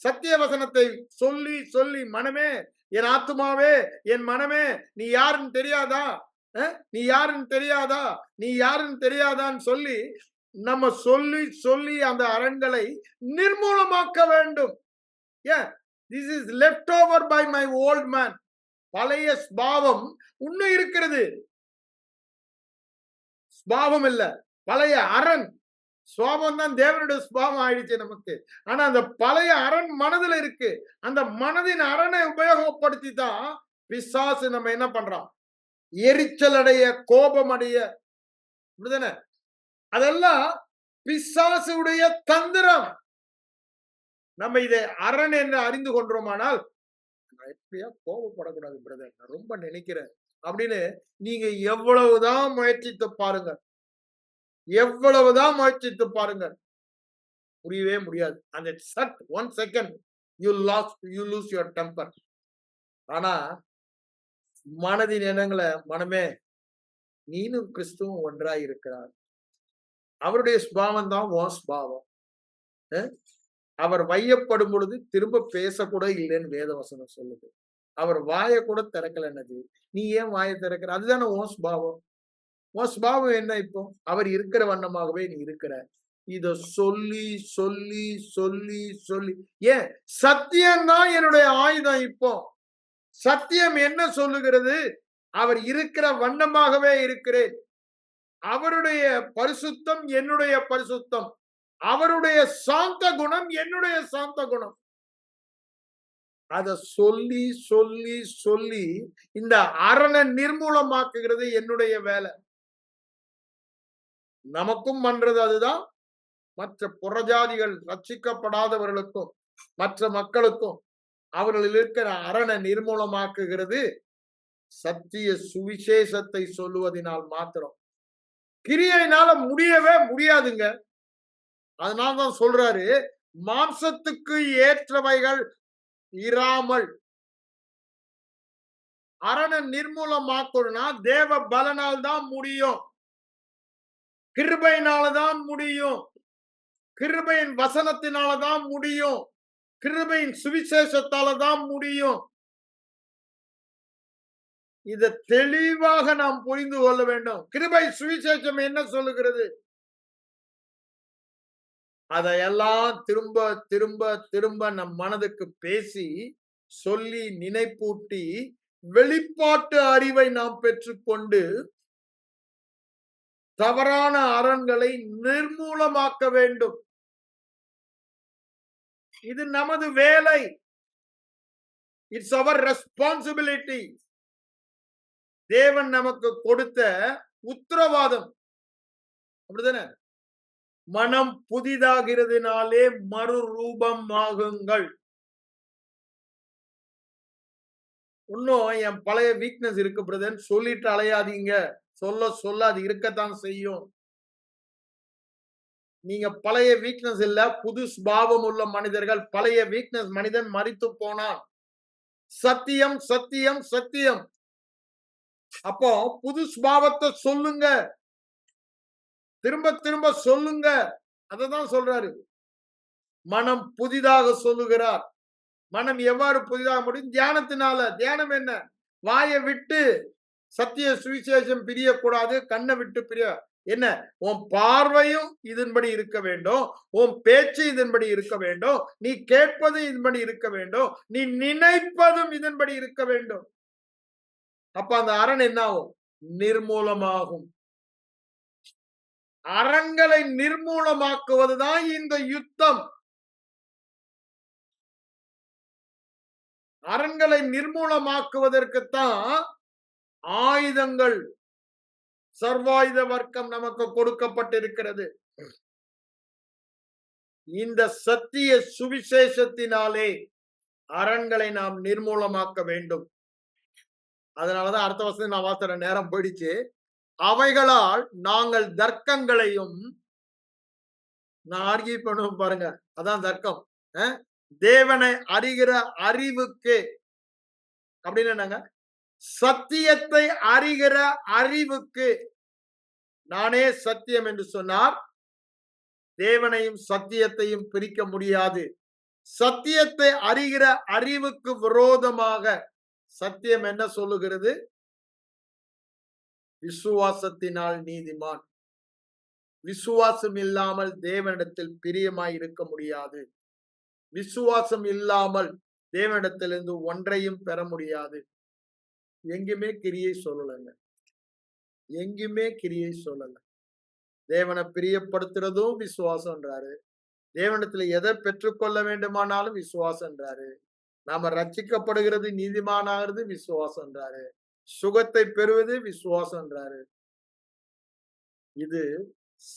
[SPEAKER 1] சத்திய வசனத்தை சொல்லி சொல்லி மனமே என் ஆத்துமாவே என் மனமே நீ யாருன்னு தெரியாதா? நீ யாருன்னு தெரியாதா? நீ யாருன்னு தெரியாதான்னு சொல்லி நம்ம சொல்லி சொல்லி அந்த அரண்களை நிர்மூலமாக்க வேண்டும். ஏன்? This is left over by my old man. பழைய ஸ்பாவம் இன்னும் இருக்கிறது. ஸ்பாவம் இல்ல, பழைய அரண். சுவாபம் தான் தேவனுடைய சுபாவம் ஆயிடுச்சு நமக்கு. ஆனா அந்த பழைய அரண் மனதுல இருக்கு. அந்த மனதின் அரனை உபயோகப்படுத்தி தான் பிசாசு நம்ம என்ன பண்றான்? எரிச்சல் அடைய, கோபம் அடைய. அப்படிதானே? அதெல்லாம் பிசாசுடைய தந்திரம். நம்ம இதை அரண் என்று அறிந்து கொண்டோமானால் நான் எப்படியா கோபப்படக்கூடாது பிரதர், நான் ரொம்ப நினைக்கிறேன் அப்படின்னு நீங்க எவ்வளவுதான் முயற்சித்து பாருங்க, எவ்வளவுதான் முயற்சித்து பாருங்க, புரியவே முடியாது. அந்த சட் 1 second you lose your temper. ஆனா மனதின் எண்ணங்களை மனமே நீனும் கிறிஸ்துவும் ஒன்றாய் இருக்கிறார். அவருடைய சுபாவம் தான் உன் சுபாவம். அவர் வையப்படும் பொழுது திரும்ப பேசக்கூட இல்லைன்னு வேதவசனம் சொல்லுது. அவர் வாயை கூட திறக்கல. என்னது நீ ஏன் வாயை திறக்கிற? அதுதானே உன் சுபாவம். உன் சுபாவம் என்ன? இப்போ அவர் இருக்கிற வண்ணமாகவே நீ இருக்கிற. இத சொல்லி சொல்லி சொல்லி சொல்லி ஏன் சத்தியம் தான் என்னுடைய ஆயுதம். இப்போ சத்தியம் என்ன சொல்லுகிறது? அவர் இருக்கிற வண்ணமாகவே இருக்கிறேன். அவருடைய பரிசுத்தம் என்னுடைய பரிசுத்தம். அவருடைய சாந்த குணம் என்னுடைய சாந்த குணம். அத சொல்லி சொல்லி சொல்லி இந்த அரணை நிர்மூலமாக்குகிறது என்னுடைய வேலை. நமக்கும் பண்றது அதுதான். மற்ற புறஜாதிகள் ரட்சிக்கப்படாதவர்களுக்கும் மற்ற மக்களுக்கும் அவர்களில் இருக்கிற அரணை நிர்மூலமாக்குகிறது சத்திய சுவிசேஷத்தை சொல்லுவதனால் மாத்திரம். கிரியையினால முடியவே முடியாதுங்க. அதனால்தான் சொல்றாரு மாம்சத்துக்கு ஏற்றவைகள் இராமல் அரணை நிர்மூலமாக்கணும்னா தேவ பலனால் தான் முடியும். கிருபையினாலதான் முடியும். கிருபையின் வசனத்தினாலதான் முடியும். கிருபையின் சுவிசேஷத்தாலதான் முடியும். இதை தெளிவாக நாம் புரிந்து கொள்ள வேண்டும். கிருபை சுவிசேஷம் என்ன சொல்லுகிறது? அதையெல்லாம் திரும்ப திரும்ப திரும்ப நம் மனதுக்கு பேசி சொல்லி நினைப்பூட்டி வெளிப்பாட்டு அறிவை நாம் பெற்றுக்கொண்டு தவறான அரண்களை நிர்மூலமாக்க வேண்டும். இது நமது வேலை. It's our responsibility. தேவன் நமக்கு கொடுத்த உத்தரவாதம். அப்படிதானே? மனம் புதிதாகிறதுனாலே மறுரூபம் ஆகுங்கள். இன்னும் என் பழைய வீக்னஸ் இருக்கு பிரதர் சொல்லிட்டு அலையாதீங்க. சொல்ல சொல்ல அது இருக்கத்தான் செய்யும். நீங்க பழைய வீக்னஸ் இல்ல, புது சுபாவம் உள்ள மனிதர்கள். பழைய வீக்னஸ் மனிதன் மரித்து போனான். சத்தியம் சத்தியம் சத்தியம். அப்போ புது சுபாவத்தை சொல்லுங்க, திரும்ப திரும்ப சொல்லுங்க. அததான் சொல்றாரு. மனம் புதிதாக சொல்லுகிறார். மனம் எவ்வாறு புதிதாக முடியும்? தியானத்தினால. தியானம் என்ன? வாயை விட்டு சத்திய சுவிசேஷம் பிரியக்கூடாது, கண்ணை விட்டு பிரிய. என்ன? உன் பார்வையும் இதன்படி இருக்க வேண்டும், உன் பேச்சு இதன்படி இருக்க வேண்டும், நீ கேட்பது இதன்படி இருக்க வேண்டும், நீ நினைப்பதும் இதன்படி இருக்க வேண்டும். அப்ப அந்த அரண் என்ன ஆகும்? நிர்மூலமாகும். அரண்களை நிர்மூலமாக்குவதுதான் இந்த யுத்தம். அரண்களை நிர்மூலமாக்குவதற்குத்தான் ஆயுதங்கள், சர்வாயுத வர்க்கம் நமக்கு கொடுக்கப்பட்டிருக்கிறது. இந்த சத்திய சுவிசேஷத்தினாலே அரண்களை நாம் நிர்மூலமாக்க வேண்டும். அதனாலதான் அடுத்த வருஷம் நான் வாசற நேரம் போயிடுச்சு. அவைகளால் நாங்கள் தர்க்கங்களையும், நான் ஆர்கியூ பண்ணுவோம் பாருங்க, அதான் தர்க்கம். தேவனை அறிகிற அறிவுக்கு அப்படின்னு என்னங்க? சத்தியத்தை அறிகிற அறிவுக்கு. நானே சத்தியம் என்று சொன்னார். தேவனையும் சத்தியத்தையும் பிரிக்க முடியாது. சத்தியத்தை அறிகிற அறிவுக்கு விரோதமாக சத்தியம் என்ன சொல்லுகிறது? விசுவாசத்தினால் நீதிமான். விசுவாசம் இல்லாமல் தேவனிடத்தில் பிரியமாய் இருக்க முடியாது. விசுவாசம் இல்லாமல் தேவனிடத்திலிருந்து ஒன்றையும் பெற முடியாது. எங்குமே கிரியை சொல்லலைங்க. எங்குமே கிரியை சொல்லல. தேவனை பிரியப்படுத்துறதும் விசுவாசம்ன்றாரு. தேவனிடத்துல எதை பெற்றுக்கொள்ள வேண்டுமானாலும் விசுவாசம்ன்றாரு. நாம ரட்சிக்கப்படுகிறது, நீதிமானாகிறது விசுவாசம்ன்றாரு. சுகத்தை பெறுவது விசுவாசம்ன்றாரு. இது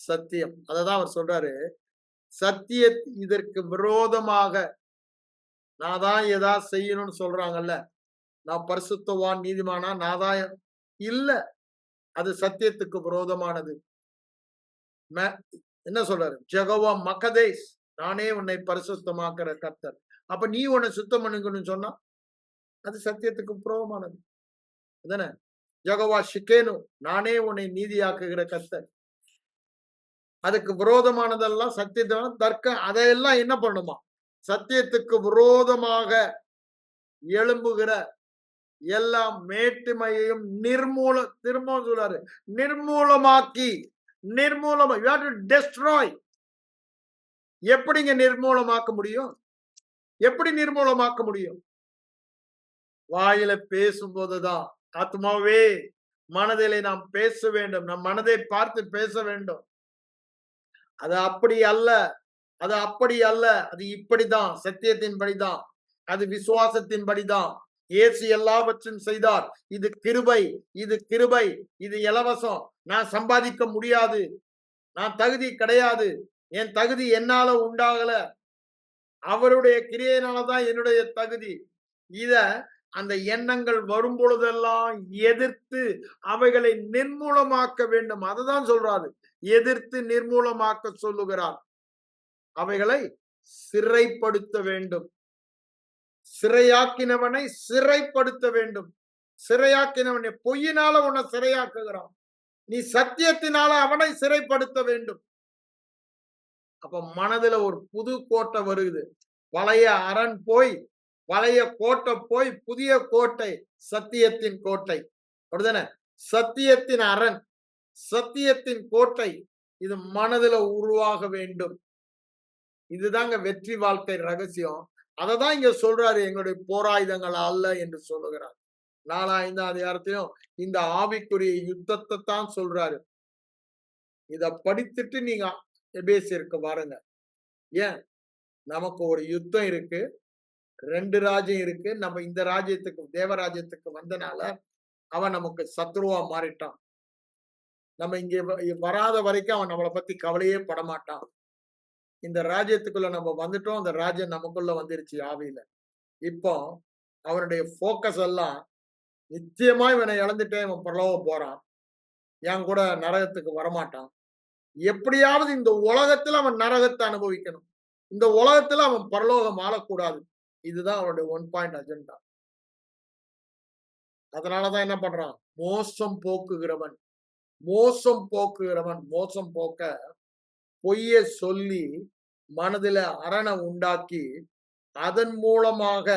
[SPEAKER 1] சத்தியம். அததான் அவர் சொல்றாரு, சத்திய இதற்கு விரோதமாக நான் தான் ஏதாவது செய்யணும்னு சொல்றாங்கல்ல, நான் பரிசுத்தவான் நீதிமானா, நான் தான் இல்ல. அது சத்தியத்துக்கு விரோதமானது. என்ன சொல்றாரு? ஜெகோவா மக்கதேஸ், நானே உன்னை பரிசுத்தமாக்குற கர்த்தர். அப்ப நீ உன்னை சுத்தம் பண்ணுங்கன்னு சொன்னா அது சத்தியத்துக்கு விரோதமானது. அதானே? ஜெகோவா ஷிக்கேனு, நானே உன்னை நீதியாக்குகிற கர்த்தர். அதுக்கு விரோதமானதெல்லாம் சத்தியத்தான தர்க்கம். அதையெல்லாம் என்ன பண்ணுமா? சத்தியத்துக்கு விரோதமாக எழும்புகிற எல்லா மேட்டுமையையும் திரும்ப சொல்றாரு, நிர்மூலமாக்கி. நிர்மூலமா, you have to destroy. எப்படிங்க நிர்மூலமாக்க முடியும்? எப்படி நிர்மூலமாக்க முடியும்? வாயில பேசும்போதுதான். ஆத்மாவே, மனதிலே நாம் பேச வேண்டும். நம் மனதை பார்த்து பேச வேண்டும். அது அப்படி அல்ல, அது அப்படி அல்ல, அது இப்படிதான், சத்தியத்தின்படிதான், அது விசுவாசத்தின்படிதான். இயேசு எல்லாவற்றையும் செய்தார். இது கிருபை, இது கிருபை, இது இலவசம். நான் சம்பாதிக்க முடியாது, நான் தகுதி கிடையாது, என் தகுதி என்னால உண்டாகல, அவருடைய கிரியையினாலதான் என்னுடைய தகுதி. இத அந்த எண்ணங்கள் வரும் பொழுதெல்லாம் எதிர்த்து அவைகளை நிர்மூலமாக்க வேண்டும். அதுதான் சொல்றாரு, எதிர்த்து நிர்மூலமாக்க சொல்லுகிறார். அவைகளை சிறைப்படுத்த வேண்டும். சிறையாக்கினவனை சிறைப்படுத்த வேண்டும். சிறையாக்கினவனை பொய்யினால உன்னை சிறையாக்குகிறான். நீ சத்தியத்தினால அவனை சிறைப்படுத்த வேண்டும். அப்ப மனதுல ஒரு புது கோட்டை வருது. பழைய அரண் போய், பழைய கோட்டை போய், புதிய கோட்டை, சத்தியத்தின் கோட்டை. அப்படிதானே? சத்தியத்தின் அரண், சத்தியத்தின் கோட்டை, இது மனதுல உருவாக வேண்டும். இதுதாங்க வெற்றி வாழ்க்கை ரகசியம். அததான் இங்க சொல்றாரு, எங்களுடைய போராயுதங்கள் அல்ல என்று சொல்லுகிறார். 4ஆம் 5ஆம் அதிகாரத்திலும் இந்த ஆவிக்குரிய யுத்தத்தை தான் சொல்றாரு. இத படித்துட்டு நீங்க எபேசியருக்கு வாருங்க. ஏன்? நமக்கு ஒரு யுத்தம் இருக்கு. 2 ராஜ்யம் இருக்கு. நம்ம இந்த ராஜ்யத்துக்கு தேவராஜ்யத்துக்கு வந்தனால அவன் நமக்கு சத்ருவா மாறிட்டான். நம்ம இங்க வராத வரைக்கும் அவன் நம்மள பத்தி கவலையே படமாட்டான். இந்த ராஜ்யத்துக்குள்ள நம்ம வந்துட்டோம். அந்த ராஜ்யம் நமக்குள்ள வந்துருச்சு ஆவியில. இப்போ அவனுடைய ஃபோக்கஸ் எல்லாம் நிச்சயமா இவனை இழந்துட்டேன், இவன் பரலோகம் போறான். என் கூட நரகத்துக்கு வரமாட்டான். எப்படியாவது இந்த உலகத்துல அவன் நரகத்தை அனுபவிக்கணும். இந்த உலகத்துல அவன் பரலோகம் ஆளக்கூடாது. இதுதான் அவனுடைய 1 பாயிண்ட் அஜெண்டா. அதனாலதான் என்ன பண்றான்? மோசம் போக்குகிறவன், மோசம் போக்குகிறவன், மோசம் போக்க பொய்ய சொல்லி மனதில அரணை உண்டாக்கி அதன் மூலமாக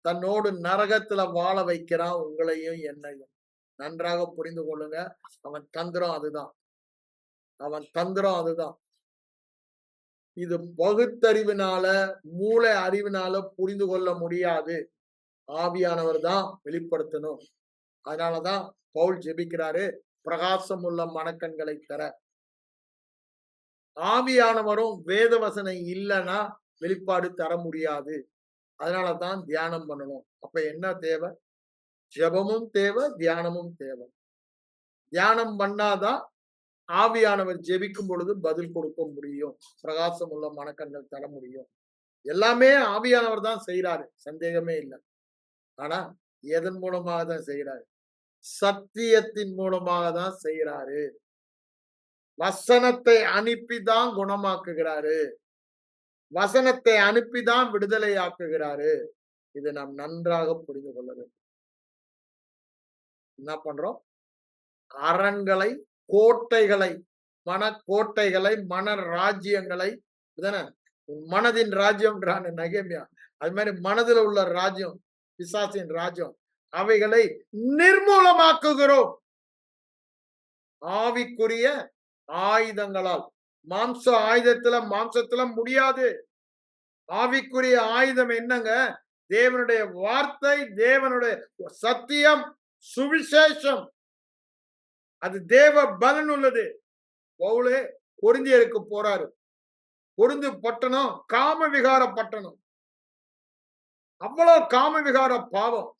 [SPEAKER 1] தன்னோடு நரகத்துல வாழ வைக்கிறான் உங்களையும் என்னையும். நன்றாக புரிந்து கொள்ளுங்க. அவன் தந்திரம் அதுதான். அவன் தந்திரம் அதுதான். இது பகுத்தறிவினால, மூளை அறிவினால புரிந்து கொள்ள முடியாது. ஆவியானவர் தான் வெளிப்படுத்தணும். அதனாலதான் பவுல் ஜெபிக்கிறாரு, பிரகாசம் உள்ள மனக்கண்களை தர. ஆவியானவரும் வேத வசனம் இல்லைன்னா வெளிப்பாடு தர முடியாது. அதனாலதான் தியானம் பண்ணணும். அப்ப என்ன தேவை? ஜெபமும் தேவை, தியானமும் தேவை. தியானம் பண்ணாதான் ஆவியானவர் ஜெபிக்கும் பொழுது பதில் கொடுக்க முடியும். பிரகாசம் உள்ள மனக்கண்கள் தர முடியும். எல்லாமே ஆவியானவர் தான் செய்யறாரு, சந்தேகமே இல்லை. ஆனா எதன் மூலமாக தான் செய்யறாரு? சத்தியத்தின் மூலமாக தான் செய்யறாரு. வசனத்தை அனுப்பிதான் குணமாக்குகிறாரு. வசனத்தை அனுப்பிதான் விடுதலையாக்குகிறாரு. இதை நாம் நன்றாக புரிந்து கொள்ள வேண்டும். என்ன பண்றோம்? அரண்களை, கோட்டைகளை, மனக்கோட்டைகளை, மன ராஜ்யங்களை, மனதின் ராஜ்யம் நெகேமியா. அது மாதிரி மனதில் உள்ள ராஜ்யம், பிசாசின் ராஜ்யம், அவைகளை நிர்மூலமாக்குகிறோம் ஆவிக்குரிய ஆயுதங்களால். மாம்ச மாம்சத்துல முடியாது. ஆவிக்குரிய ஆயுதம் என்னங்க? தேவனுடைய வார்த்தை, தேவனுடைய சத்தியம், சுவிசேஷம். அது தேவ பலன் உள்ளது. பவுலே கொரிந்தியருக்கு போறாரு. கொரிந்து பட்டணம் காம விகார பட்டணம். அவ்வளவு காம விகார பாவம்.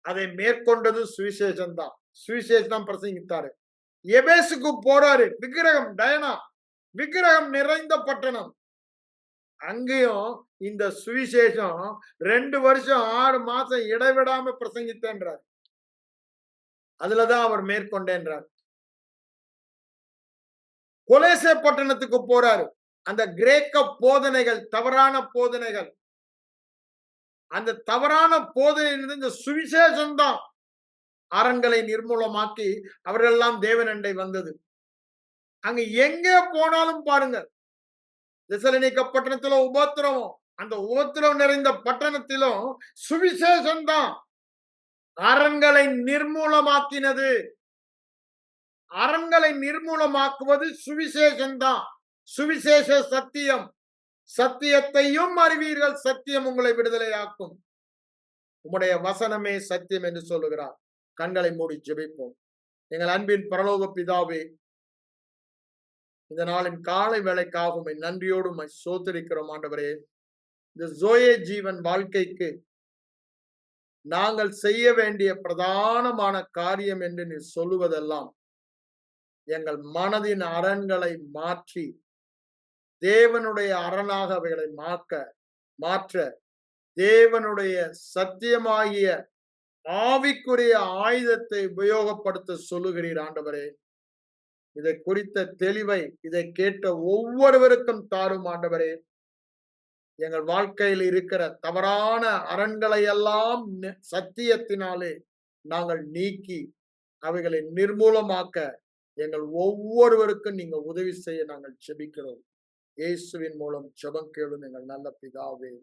[SPEAKER 1] அதை மேற்கொண்டது சுவிசேஷம் தான். சுவிசேஷம் தான் பிரசங்கித்தாரு. எபேசுக்கு போறாரு. விக்கிரகம், டயனா விக்கிரகம் நிறைந்த பட்டணம். அங்கேயும் இந்த சுவிசேஷம் 2 வருஷம் 6 மாசம் இடைவிடாம பிரசங்கித்தேன்றார். அதுலதான் அவர் மேற்கொண்டேன்றார். கொலேசே பட்டணத்துக்கு போறாரு. அந்த கிரேக்க போதனைகள், தவறான போதனைகள், அந்த தவறான போதனை இந்த சுவிசேஷம் தான் அரண்களை நிர்மூலமாக்கி அவர்கள் எல்லாம் தேவனண்டை வந்தது. அங்க எங்க போனாலும் பாருங்க, தெசலோனிக்க பட்டணத்துல உபத்திரவம். அந்த உபத்திரவம் நிறைந்த பட்டணத்திலும் சுவிசேஷம் தான் அரண்களை நிர்மூலமாக்கினது. அரண்களை நிர்மூலமாக்குவது சுவிசேஷம் தான். சுவிசேஷ சத்தியம். சத்தியத்தையும் அறிவீர்கள், சத்தியம் உங்களை விடுதலையாக்கும். உம்முடைய வசனமே சத்தியம் என்று சொல்லுகிறார். கண்களை மூடி ஜெபிப்போம். எங்கள் அன்பின் பரலோக பிதாவே, இந்த நாளின் காலை வேளைக்காக நன்றியோடு சோதரிக்கிறோம் ஆண்டவரே. இந்த ஜோயே ஜீவன் வாழ்க்கைக்கு நாங்கள் செய்ய வேண்டிய பிரதானமான காரியம் என்று நீ சொல்லுவதெல்லாம் எங்கள் மனதின் அரண்களை மாற்றி தேவனுடைய அரணாக அவைகளை மாற்ற தேவனுடைய சத்தியமாகிய ஆவிக்குரிய ஆயுதத்தை உபயோகப்படுத்த சொல்லுகிறீர் ஆண்டவரே. இதை குறித்த தெளிவை இதை கேட்ட ஒவ்வொருவருக்கும் தாரும் ஆண்டவரே. எங்கள் வாழ்க்கையில் இருக்கிற தவறான அரண்களை எல்லாம் சத்தியத்தினாலே நாங்கள் நீக்கி அவைகளை நிர்மூலமாக்க எங்கள் ஒவ்வொருவருக்கும் நீங்க உதவி செய்ய நாங்கள் ஜெபிக்கிறோம். இயேசுவின் மூலம் ஜெபம் கேளும் எங்கள் நல்ல பிதாவே.